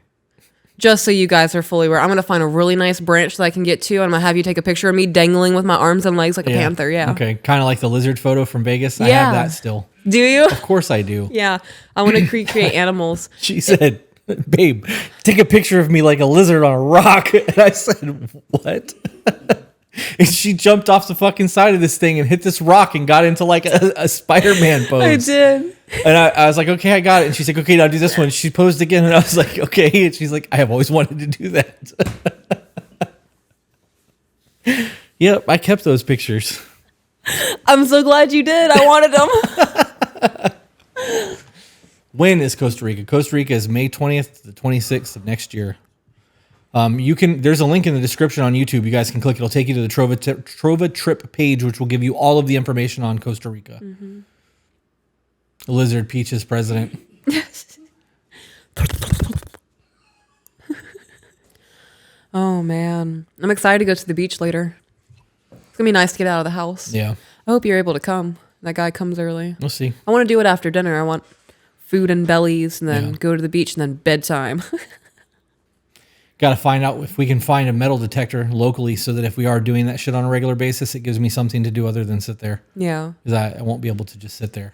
Just so you guys are fully aware. I'm going to find a really nice branch that I can get to. And I'm going to have you take a picture of me dangling with my arms and legs like a panther. Yeah. Okay. Kind of like the lizard photo from Vegas. I Yeah. have that still. Do you? Of course I do. Yeah. I want to recreate animals. She said, babe, take a picture of me like a lizard on a rock. And I said, what? And she jumped off the fucking side of this thing and hit this rock and got into like a Spider-Man pose. I did. And I was like, okay, I got it. And she's like, okay, now do this one. She posed again. And I was like, okay. And she's like, I have always wanted to do that. Yep, I kept those pictures. I'm so glad you did. I wanted them. When is Costa Rica? Costa Rica is May 20th to the 26th of next year. There's a link in the description on YouTube. You guys can click. It'll take you to the Trova Trip page, which will give you all of the information on Costa Rica. Mm-hmm. Lizard Peach is president. Oh, man. I'm excited to go to the beach later. It's going to be nice to get out of the house. Yeah, I hope you're able to come. That guy comes early. we'll see. I want to do it after dinner. I want food and bellies and then Yeah. go to the beach and then bedtime. Got to find out if we can find a metal detector locally so that if we are doing that shit on a regular basis, it gives me something to do other than sit there. Yeah. Because I won't be able to just sit there.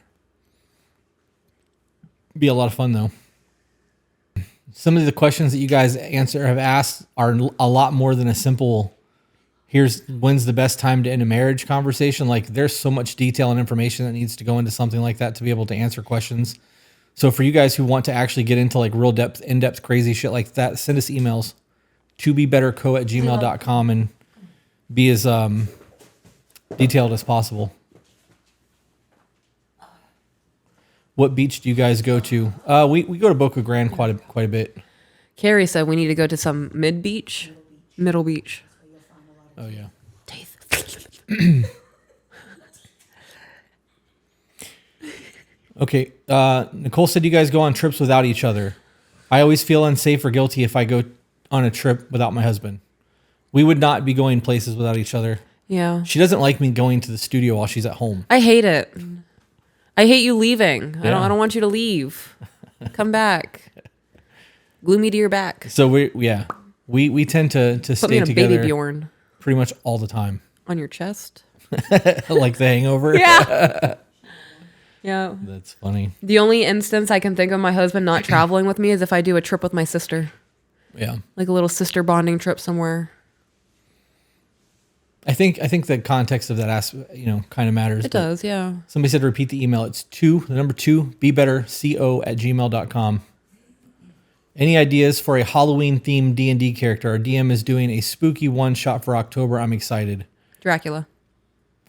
Be a lot of fun, though. Some of the questions that you guys have asked are a lot more than a simple, when's the best time to end a marriage conversation. Like, there's so much detail and information that needs to go into something like that to be able to answer questions. So for you guys who want to actually get into like real in-depth crazy shit like that, send us emails tobebetterco@gmail.com and be as detailed as possible. What beach do you guys go to? We go to Boca Grande quite a bit. Carrie said we need to go to some middle beach. Oh yeah. Okay. Nicole said you guys go on trips without each other. I always feel unsafe or guilty if I go on a trip without my husband. We would not be going places without each other. Yeah. She doesn't like me going to the studio while she's at home. I hate it. I hate you leaving. Yeah. I don't want you to leave. Come back. Glue me to your back. So we tend to Put me stay in a together baby Bjorn pretty much all the time. on your chest. Like the Hangover. Yeah. Yeah. That's funny. The only instance I can think of my husband not traveling with me is if I do a trip with my sister. Yeah. Like a little sister bonding trip somewhere. I think the context of that kind of matters. It does, yeah. Somebody said to repeat the email. It's 2, the number 2, bebetterco@gmail.com. Any ideas for a Halloween themed D&D character? Our DM is doing a spooky one shot for October. I'm excited. Dracula.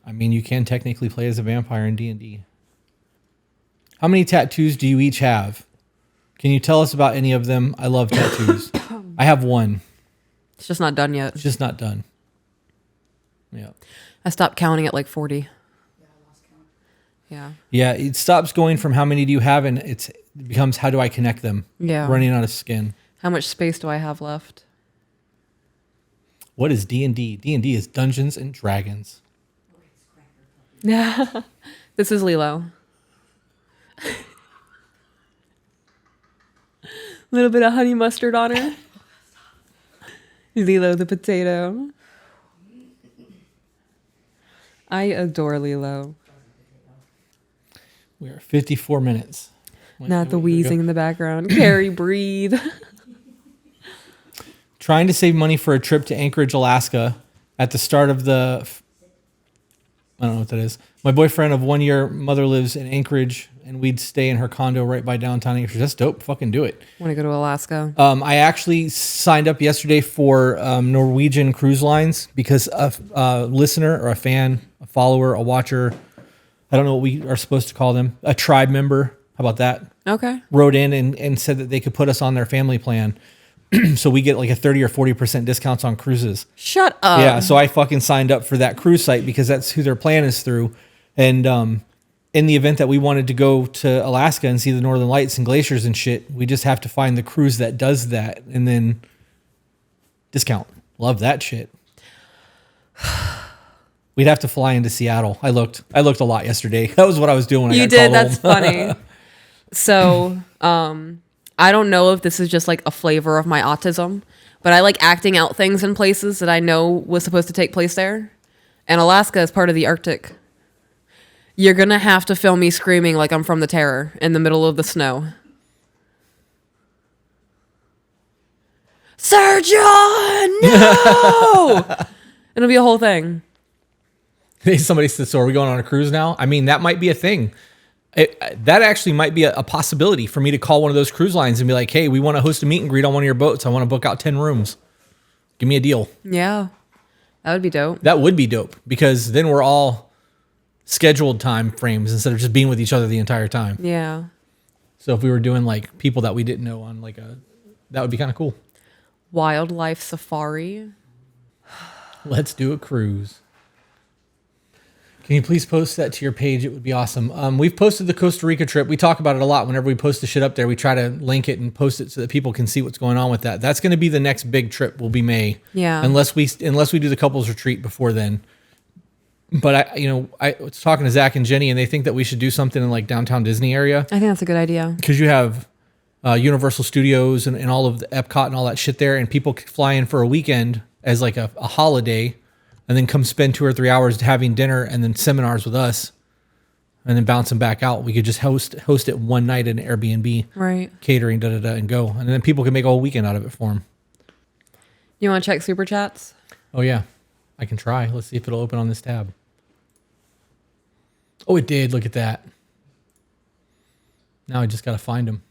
I mean, you can technically play as a vampire in D&D. How many tattoos do you each have? Can you tell us about any of them? I love tattoos. I have one. It's just not done yet. It's just not done. Yeah. I stopped counting at like 40. Yeah. Yeah, it stops going from how many do you have, and it becomes how do I connect them? Yeah. Running out of skin. How much space do I have left? What is D&D? D&D is Dungeons and Dragons. This is Lilo. A little bit of honey mustard on her. Lilo the potato. I adore Lilo. We are 54 minutes. Not the wheezing in the background. Carrie, breathe. Trying to save money for a trip to Anchorage, Alaska at the start of the... I don't know what that is. My boyfriend of 1 year mother lives in Anchorage, and we'd stay in her condo right by downtown Anchorage. That's dope. Fucking do it. Want to go to Alaska? I actually signed up yesterday for Norwegian Cruise Lines because a listener or a fan, a follower, a watcher, I don't know what we are supposed to call them, a tribe member, how about that? Okay. Wrote in and said that they could put us on their family plan. So we get like a 30 or 40% discounts on cruises. Shut up. Yeah, so I fucking signed up for that cruise site because that's who their plan is through. And in the event that we wanted to go to Alaska and see the Northern Lights and glaciers and shit, we just have to find the cruise that does that and then discount. Love that shit. We'd have to fly into Seattle. I looked a lot yesterday. That was what I was doing when I got called That's home. funny. So, I don't know if this is just like a flavor of my autism, but I like acting out things in places that I know was supposed to take place there. And Alaska is part of the Arctic. You're going to have to film me screaming like I'm from the Terror in the middle of the snow. Sir John, no! It'll be a whole thing. Somebody said, so are we going on a cruise now? I mean, that might be a thing. That actually might be a possibility for me to call one of those cruise lines and be like, hey, we want to host a meet and greet on one of your boats. I want to book out 10 rooms. Give me a deal. Yeah, that would be dope. That would be dope because then we're all scheduled time frames instead of just being with each other the entire time. Yeah. So if we were doing like people that we didn't know on that would be kind of cool. Wildlife safari. Let's do a cruise. Can you please post that to your page? It would be awesome. We've posted the Costa Rica trip. We talk about it a lot. Whenever we post the shit up there, we try to link it and post it so that people can see what's going on with that. That's going to be the next big trip. Will be May. Yeah. Unless we do the couples retreat before then. But I was talking to Zach and Jenny, and they think that we should do something in like downtown Disney area I think that's a good idea. because you have Universal Studios and all of the Epcot and all that shit there, and people fly in for a weekend as like a holiday. And then come spend 2 or 3 hours having dinner and then seminars with us and then bounce them back out. We could just host it one night in an Airbnb. Right. Catering, and go. And then people can make a whole weekend out of it for them. You want to check Super Chats? Oh, yeah. I can try. Let's see if it'll open on this tab. Oh, it did. Look at that. Now I just got to find them.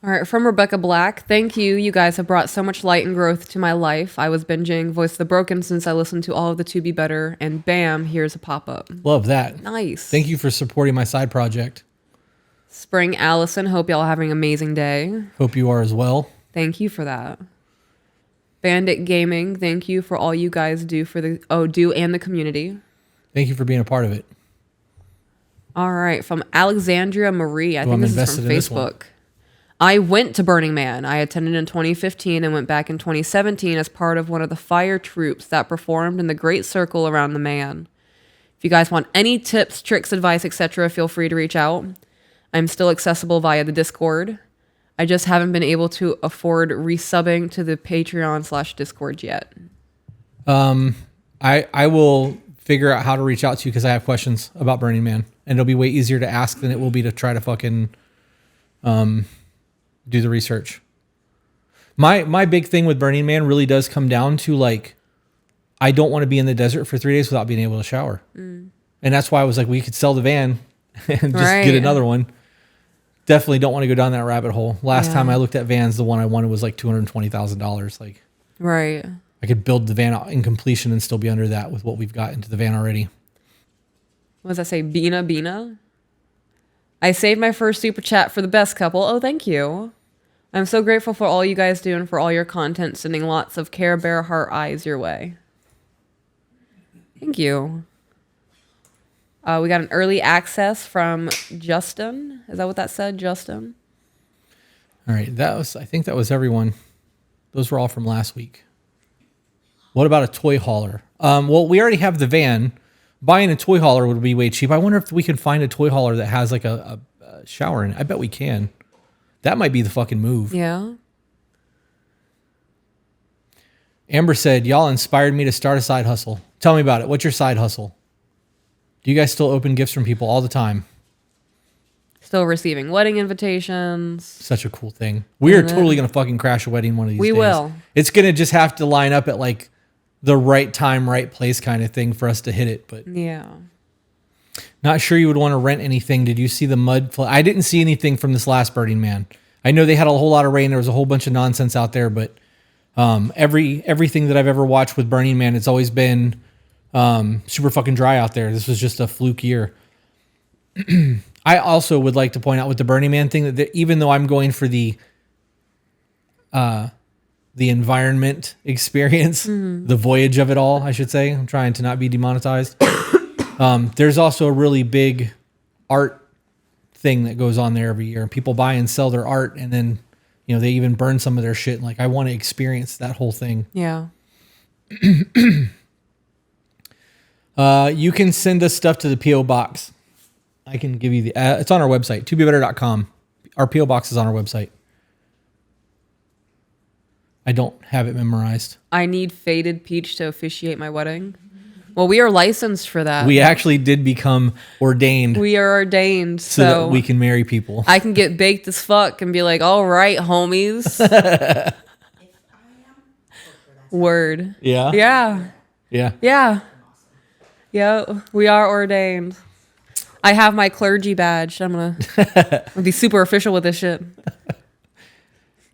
All right, from Rebecca Black. Thank you. You guys have brought so much light and growth to my life. I was binging Voice of the Broken since I listened to all of the To Be Better, and bam, here's a pop-up. Love that. Nice. Thank you for supporting my side project. Spring Allison. Hope y'all are having an amazing day. Hope you are as well. Thank you for that. Bandit Gaming. Thank you for all you guys do for the and the community. Thank you for being a part of it. All right, from Alexandria Marie. I think I'm this is invested from in this one. Facebook. I went to Burning Man. I attended in 2015 and went back in 2017 as part of one of the fire troops that performed in the Great Circle around the man. If you guys want any tips, tricks, advice, etc., feel free to reach out. I'm still accessible via the Discord. I just haven't been able to afford resubbing to the Patreon/Discord yet. I will figure out how to reach out to you because I have questions about Burning Man, and it'll be way easier to ask than it will be to try to fucking do the research. My big thing with Burning Man really does come down to like, I don't want to be in the desert for 3 days without being able to shower. And that's why I was like, we could sell the van and just get another one. Definitely don't want to go down that rabbit hole. Last time I looked at vans, the one I wanted was like $220,000. Like, right. I could build the van out in completion and still be under that with what we've got into the van already. What does that say? Bina? I saved my first super chat for the best couple. Oh, thank you. I'm so grateful for all you guys do and for all your content, sending lots of Care Bear heart eyes your way. Thank you. We got an early access from Justin. Is that what that said, Justin? All right. I think that was everyone. Those were all from last week. What about a toy hauler? Well, we already have the van. Buying a toy hauler would be way cheap. I wonder if we can find a toy hauler that has like a shower in it. I bet we can. That might be the fucking move. Yeah. Amber said, y'all inspired me to start a side hustle. Tell me about it. What's your side hustle? Do you guys still open gifts from people all the time? Still receiving wedding invitations. Such a cool thing. We are totally going to fucking crash a wedding one of these days. We will. It's going to just have to line up at like the right time, right place kind of thing for us to hit it. But yeah. Not sure you would want to rent anything. Did you see the mud? I didn't see anything from this last Burning Man. I know they had a whole lot of rain. There was a whole bunch of nonsense out there, but everything that I've ever watched with Burning Man, it's always been super fucking dry out there. This was just a fluke year. I also would like to point out with the Burning Man thing that even though I'm going for the environment experience, the voyage of it all, I should say. I'm trying to not be demonetized. There's also a really big art thing that goes on there every year. People buy and sell their art, and then they even burn some of their shit. Like, I want to experience that whole thing. Yeah. You can send us stuff to the P.O. box. I can give you the it's on our website, tobebetter.com. Our P.O. box is on our website. I don't have it memorized. I need Faded Peach to officiate my wedding. Well, we are licensed for that. We actually did become ordained. We are ordained. So that we can marry people. I can get baked as fuck and be like, all right, homies. Word. Yeah? Yeah. Yeah. Yeah. Yeah, we are ordained. I have my clergy badge. I'm going to be super official with this shit.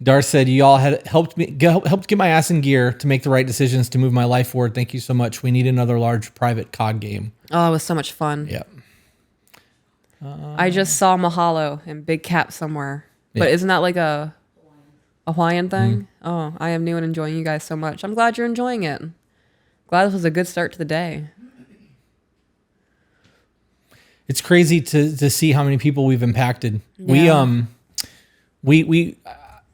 Dar said, you all had helped get my ass in gear to make the right decisions to move my life forward. Thank you so much. We need another large private COD game. Oh, it was so much fun. Yeah. I just saw Mahalo in Big Cap somewhere. Yeah. But isn't that like a Hawaiian thing? Oh, I am new and enjoying you guys so much. I'm glad you're enjoying it. Glad this was a good start to the day. It's crazy to see how many people we've impacted. Yeah. We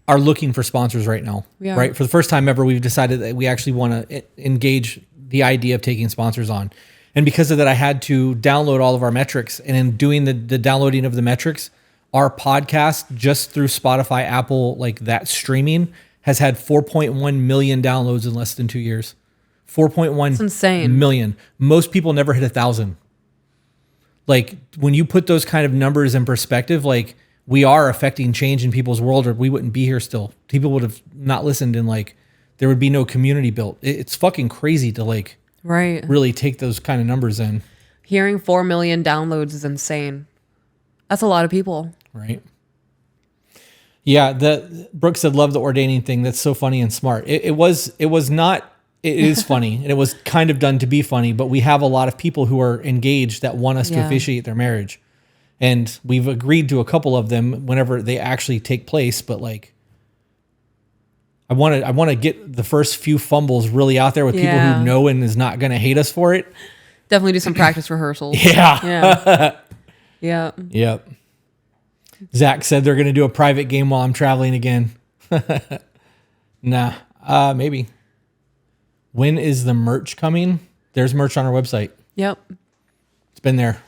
are looking for sponsors right now. Yeah. Right? For the first time ever, we've decided that we actually want to engage the idea of taking sponsors on. And because of that, I had to download all of our metrics. And in doing the downloading of the metrics, our podcast just through Spotify, Apple, like that streaming has had 4.1 million downloads in less than 2 years. 4.1 That's insane. million. Most people never hit 1,000. Like, when you put those kind of numbers in perspective, like, we are affecting change in people's world, or we wouldn't be here still. People would have not listened, and like, there would be no community built. It's fucking crazy to like, right, really take those kind of numbers in. Hearing 4 million downloads is insane. That's a lot of people. Right. Yeah. Brooke said, love the ordaining thing. That's so funny and smart. It is funny, and it was kind of done to be funny, but we have a lot of people who are engaged that want us to officiate their marriage. And we've agreed to a couple of them whenever they actually take place. But like, I want to get the first few fumbles really out there with people who know and is not going to hate us for it. Definitely do some practice rehearsals. Yeah. Yeah. Yep. Zach said they're going to do a private game while I'm traveling again. Nah, maybe. When is the merch coming? There's merch on our website. Yep. It's been there.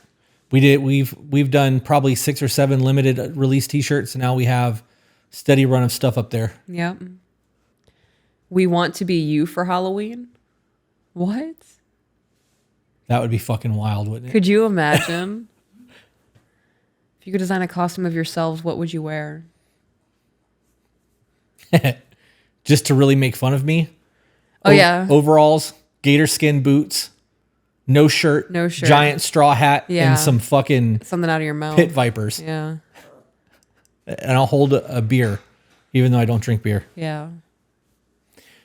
We've done probably 6 or 7 limited release t-shirts. And now we have steady run of stuff up there. Yep. We want to be you for Halloween. What? That would be fucking wild, wouldn't it? Could you imagine? If you could design a costume of yourselves, what would you wear? Just to really make fun of me? Oh, yeah. Overalls, gator skin boots, no shirt, giant straw hat, Yeah. and some fucking Something out of your mouth. pit vipers. Yeah. And I'll hold a beer, even though I don't drink beer. Yeah.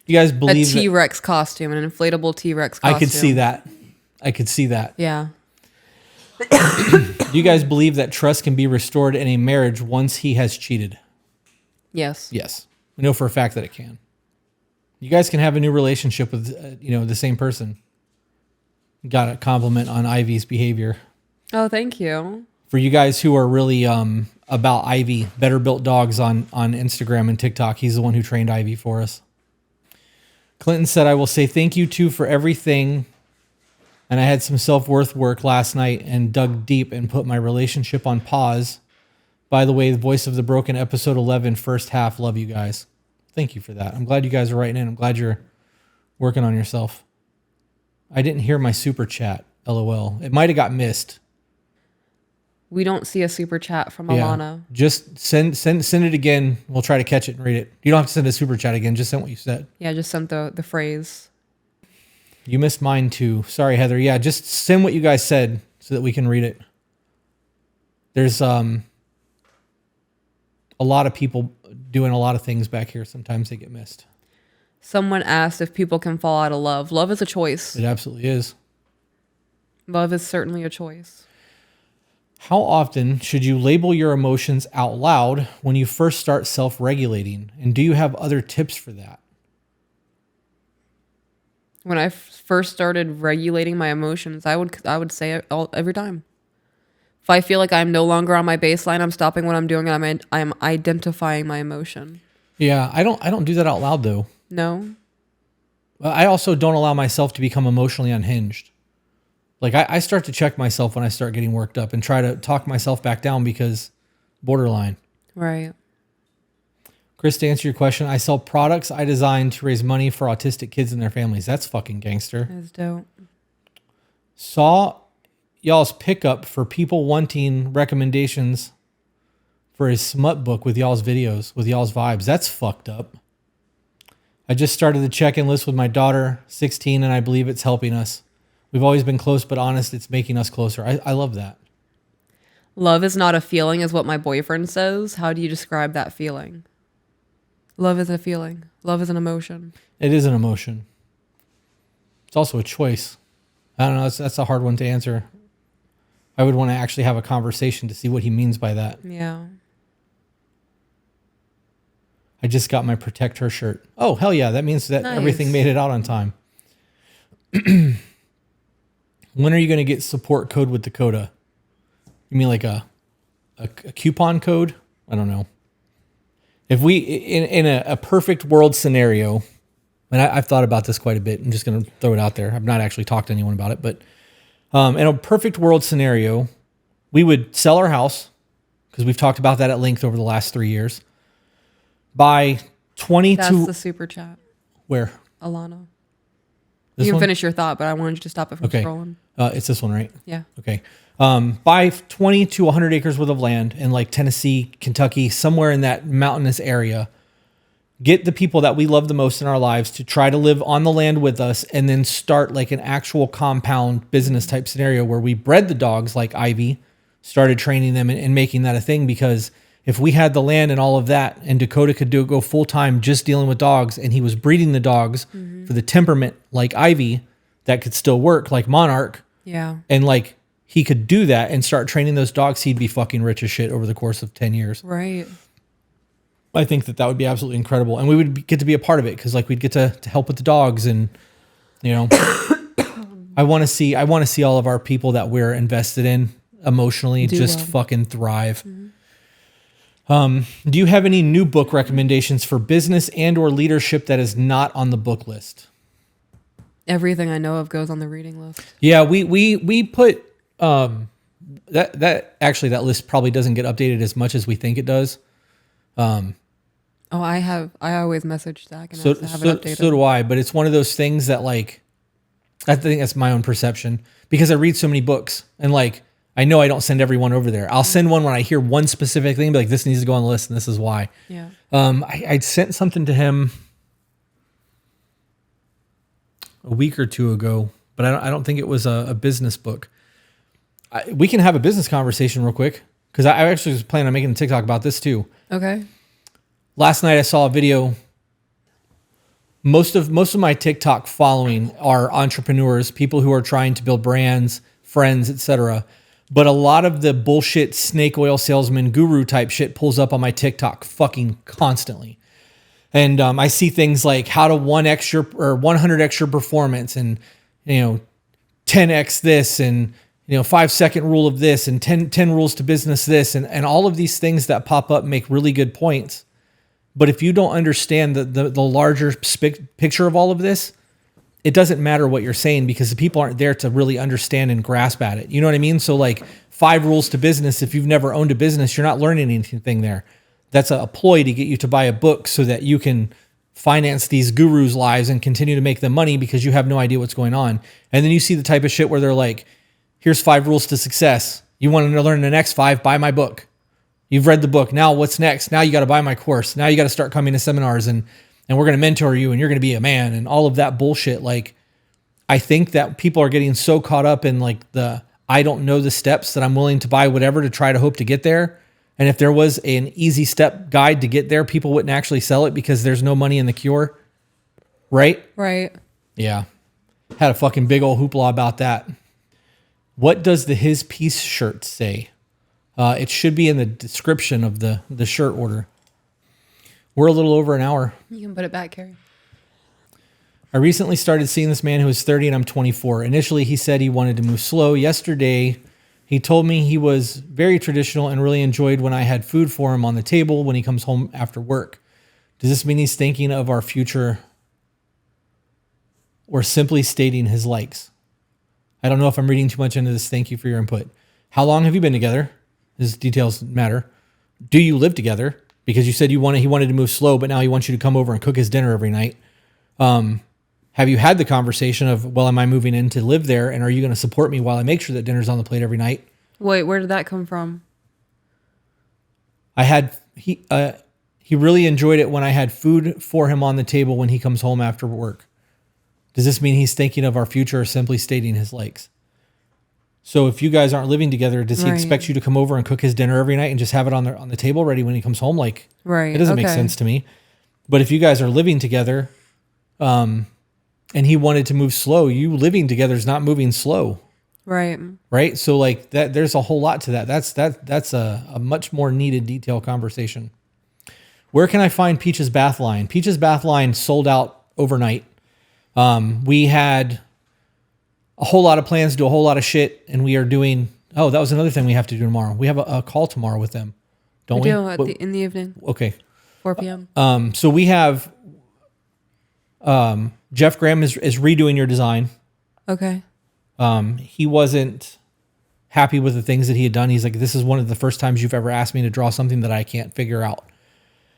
You guys A believe that? T-Rex costume, an inflatable T-Rex costume. I could see that. I could see that. Yeah. Do you guys believe that trust can be restored in a marriage once he has cheated? Yes. Yes. We know for a fact that it can. You guys can have a new relationship with, the same person. Got a compliment on Ivy's behavior. Oh, thank you. For you guys who are really about Ivy, Better Built Dogs on Instagram and TikTok, he's the one who trained Ivy for us. Clinton said, I will say thank you too for everything. And I had some self-worth work last night and dug deep and put my relationship on pause. By the way, the voice of the broken episode 11, first half. Love you guys. Thank you for that. I'm glad you guys are writing in. I'm glad you're working on yourself. I didn't hear my super chat. LOL. It might have got missed. We don't see a super chat from Yeah. Alana. Just send it again. We'll try to catch it and read it. You don't have to send a super chat again. Just send what you said. Yeah, just sent the phrase. You missed mine too. Sorry, Heather. Yeah, just send what you guys said so that we can read it. There's a lot of people doing a lot of things back here. Sometimes they get missed. Someone asked if people can fall out of love. Love is a choice. It absolutely is. Love is certainly a choice. How often should you label your emotions out loud when you first start self-regulating? And do you have other tips for that? When I first started regulating my emotions, I would say it every time. If I feel like I'm no longer on my baseline, I'm stopping what I'm doing and I'm identifying my emotion. Yeah, I don't do that out loud though. No? I also don't allow myself to become emotionally unhinged. Like I start to check myself when I start getting worked up and try to talk myself back down because borderline. Right. Chris, to answer your question, I sell products I designed to raise money for autistic kids and their families. That's fucking gangster. That's dope. Saw y'all's pickup for people wanting recommendations for a smut book with y'all's videos, with y'all's vibes. That's fucked up. I just started the check-in list with my daughter, 16, and I believe it's helping us. We've always been close, but honest, it's making us closer. I love that. Love is not a feeling is what my boyfriend says. How do you describe that feeling? Love is a feeling. Love is an emotion. It is an emotion. It's also a choice. I don't know. That's a hard one to answer. I would want to actually have a conversation to see what he means by that. Yeah. I just got my Protect Her shirt. Oh, hell yeah. That means that Nice. everything made it out on time. When are you going to get support code with Dakota? You mean like a coupon code? I don't know. If we, in a perfect world scenario, and I've thought about this quite a bit. I'm just going to throw it out there. I've not actually talked to anyone about it, but in a perfect world scenario, we would sell our house, because we've talked about that at length over the last 3 years, by 22... That's the super chat. Where? Alana. This You can one? finish your thought, but I wanted you to stop it from Okay. scrolling. It's this one, right? Yeah. Okay. Buy 20 to 100 acres worth of land in like Tennessee, Kentucky, somewhere in that mountainous area. Get the people that we love the most in our lives to try to live on the land with us, and then start like an actual compound business type scenario where we bred the dogs like Ivy, started training them and making that a thing. Because if we had the land and all of that, and Dakota could go full time just dealing with dogs, and he was breeding the dogs for the temperament like Ivy, that could still work like Monarch. Yeah. And like he could do that and start training those dogs, he'd be fucking rich as shit over the course of 10 years. Right. I think that would be absolutely incredible. And we would get to be a part of it, because like we'd get to help with the dogs, and I want to see all of our people that we're invested in emotionally just well. fucking thrive. Do you have any new book recommendations for business and or leadership that is not on the book list? Everything I know of goes on the reading list. Yeah, we put that list probably doesn't get updated as much as we think it does. Oh, I always message Zach and So, ask to have it updated. so do I, but it's one of those things that like, I think that's my own perception because I read so many books and like, I know I don't send everyone over there. I'll send one when I hear one specific thing, be like, this needs to go on the list and this is why. Yeah. I sent something to him a week or two ago, but I don't think it was a business book. We can have a business conversation real quick because I actually was planning on making a TikTok about this too. Okay. Last night I saw a video. Most of my TikTok following are entrepreneurs, people who are trying to build brands, friends, etc. But a lot of the bullshit snake oil salesman guru type shit pulls up on my TikTok fucking constantly. And I see things like how to 1x your or 100x your performance and 10x this and 5-second rule of this and 10 rules to business this and all of these things that pop up make really good points. But if you don't understand the larger picture of all of this, it doesn't matter what you're saying because the people aren't there to really understand and grasp at it. You know what I mean? So like 5 rules to business, if you've never owned a business, you're not learning anything there. That's a ploy to get you to buy a book so that you can finance these gurus' lives and continue to make them money because you have no idea what's going on. And then you see the type of shit where they're like, here's 5 rules to success. You want to learn the next 5, buy my book. You've read the book. Now what's next? Now you got to buy my course. Now you got to start coming to seminars and we're going to mentor you and you're going to be a man and all of that bullshit. Like, I think that people are getting so caught up in like I don't know the steps that I'm willing to buy whatever to try to hope to get there. And if there was an easy step guide to get there, people wouldn't actually sell it because there's no money in the cure. Right? Right. Yeah. Had a fucking big old hoopla about that. What does the His Peace shirt say? It should be in the description of the shirt order. We're a little over an hour. You can put it back, Carrie. I recently started seeing this man who is 30 and I'm 24. Initially, he said he wanted to move slow. Yesterday, he told me he was very traditional and really enjoyed when I had food for him on the table when he comes home after work. Does this mean he's thinking of our future or simply stating his likes? I don't know if I'm reading too much into this. Thank you for your input. How long have you been together? His details matter. Do you live together? Because you said he wanted to move slow, but now he wants you to come over and cook his dinner every night. Have you had the conversation of, well, am I moving in to live there? And are you going to support me while I make sure that dinner's on the plate every night? Wait, where did that come from? He really enjoyed it when I had food for him on the table when he comes home after work. Does this mean he's thinking of our future or simply stating his likes? So if you guys aren't living together, does he expect you to come over and cook his dinner every night and just have it on the table ready when he comes home? Like, right. It doesn't make sense to me. But if you guys are living together, and he wanted to move slow, you living together is not moving slow. Right. Right. So like that, there's a whole lot to that. That's a much more needed detailed conversation. Where can I find Peach's Bath Line? Peach's Bath Line sold out overnight. We had a whole lot of plans to do a whole lot of shit, and we are doing. Oh, that was another thing we have to do tomorrow. We have a call tomorrow with them, don't we? In the evening. Okay. 4 p.m. So we have. Jeff Graham is redoing your design. Okay. He wasn't happy with the things that he had done. He's like, this is one of the first times you've ever asked me to draw something that I can't figure out.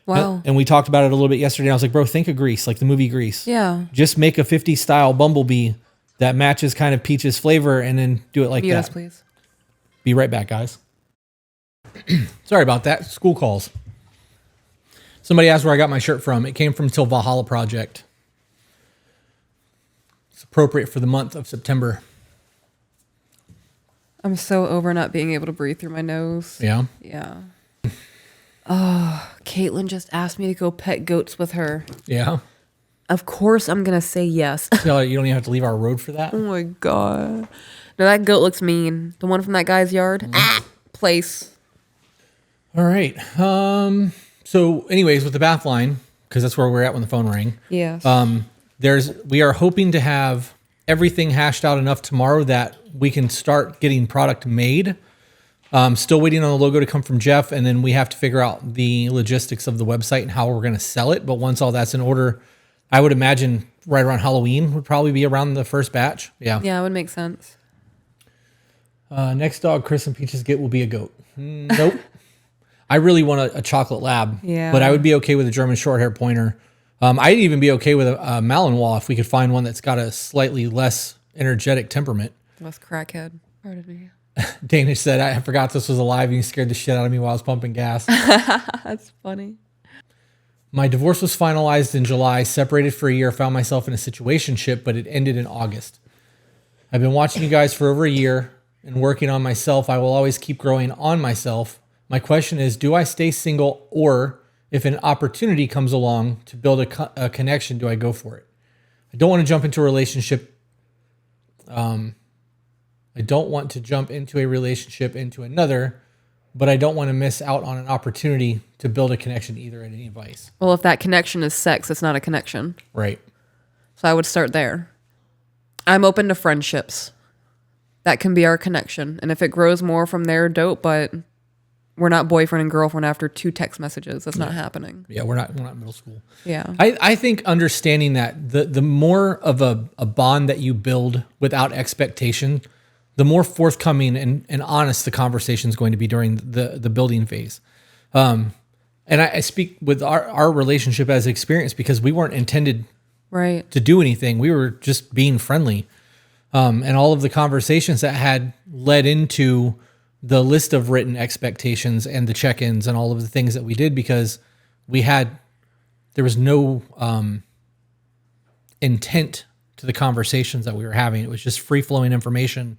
Wow. And we talked about it a little bit yesterday. I was like, bro, think of Grease, like the movie Grease. Yeah. Just make a 50s style bumblebee that matches kind of Peach's flavor and then do it like Yes, that. please. Be right back, guys. Sorry about that. School calls. Somebody asked where I got my shirt from. It came from Till Valhalla Project. Appropriate for the month of September. I'm so over not being able to breathe through my nose. Yeah. Yeah. Oh, Caitlin just asked me to go pet goats with her. Yeah. Of course I'm going to say yes. So you don't even have to leave our road for that. Oh my God. No, that goat looks mean. The one from that guy's yard. Place. All right. So anyways, with the bath line, because that's where we're at when the phone rang. Yes. We are hoping to have everything hashed out enough tomorrow that we can start getting product made. Still waiting on the logo to come from Jeff, and then we have to figure out the logistics of the website and how we're going to sell it. But once all that's in order, I would imagine right around Halloween would probably be around the first batch. Yeah. Yeah, it would make sense. Next dog Chris and Peaches get will be a goat. Nope. I really want a chocolate lab. Yeah. But I would be okay with a German short hair pointer. I'd even be okay with a Malinois if we could find one that's got a slightly less energetic temperament. Less crackhead. Pardon me. Danish said, I forgot this was alive and you scared the shit out of me while I was pumping gas. That's funny. My divorce was finalized in July, separated for a year, found myself in a situationship, but it ended in August. I've been watching you guys for over a year and working on myself. I will always keep growing on myself. My question is, do I stay single, or if an opportunity comes along to build a connection, do I go for it? I don't want to jump into a relationship. I don't want to jump into a relationship into another, but I don't want to miss out on an opportunity to build a connection either. Any advice? Well, if that connection is sex, it's not a connection. Right. So I would start there. I'm open to friendships. That can be our connection. And if it grows more from there, dope, but we're not boyfriend and girlfriend after 2 text messages. That's not happening. Yeah, we're not middle school. Yeah. I think understanding that the more of a bond that you build without expectation, the more forthcoming and honest the conversation is going to be during the building phase. And I speak with our relationship as experience because we weren't intended Right. to do anything. We were just being friendly. And all of the conversations that had led into the list of written expectations and the check-ins and all of the things that we did, because there was no intent to the conversations that we were having. It was just free-flowing information,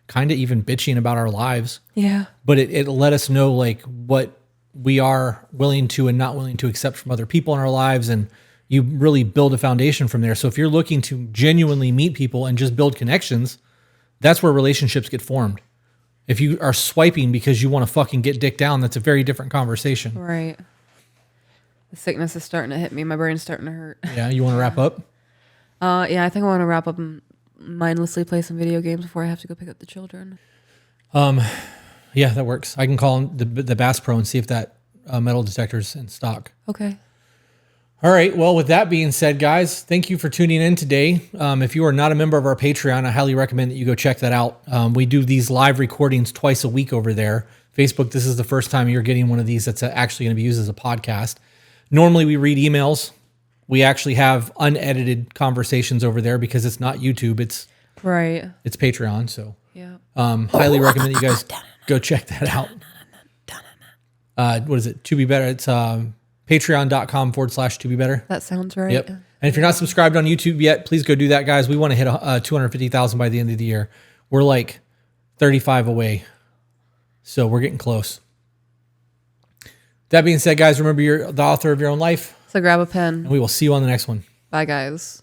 kind of even bitching about our lives. Yeah. But it let us know like what we are willing to and not willing to accept from other people in our lives. And you really build a foundation from there. So if you're looking to genuinely meet people and just build connections, that's where relationships get formed. If you are swiping because you want to fucking get dick down, that's a very different conversation. Right. The sickness is starting to hit me. My brain's starting to hurt. Yeah, you want to wrap up? Yeah, I think I want to wrap up and mindlessly play some video games before I have to go pick up the children. Yeah, that works. I can call the Bass Pro and see if that metal detector's in stock. Okay. All right. Well, with that being said, guys, thank you for tuning in today. If you are not a member of our Patreon, I highly recommend that you go check that out. We do these live recordings twice a week over there. Facebook, this is the first time you're getting one of these that's actually going to be used as a podcast. Normally, we read emails. We actually have unedited conversations over there because it's not YouTube. It's Patreon. So Yeah. highly recommend that you guys go check that out. What is it? To Be Better. It's patreon.com/to be better. That sounds right. Yep. And if you're not subscribed on YouTube yet, please go do that, guys. We want to hit 250,000 by the end of the year. We're like 35 away. So we're getting close. That being said, guys, remember you're the author of your own life. So grab a pen. And we will see you on the next one. Bye, guys.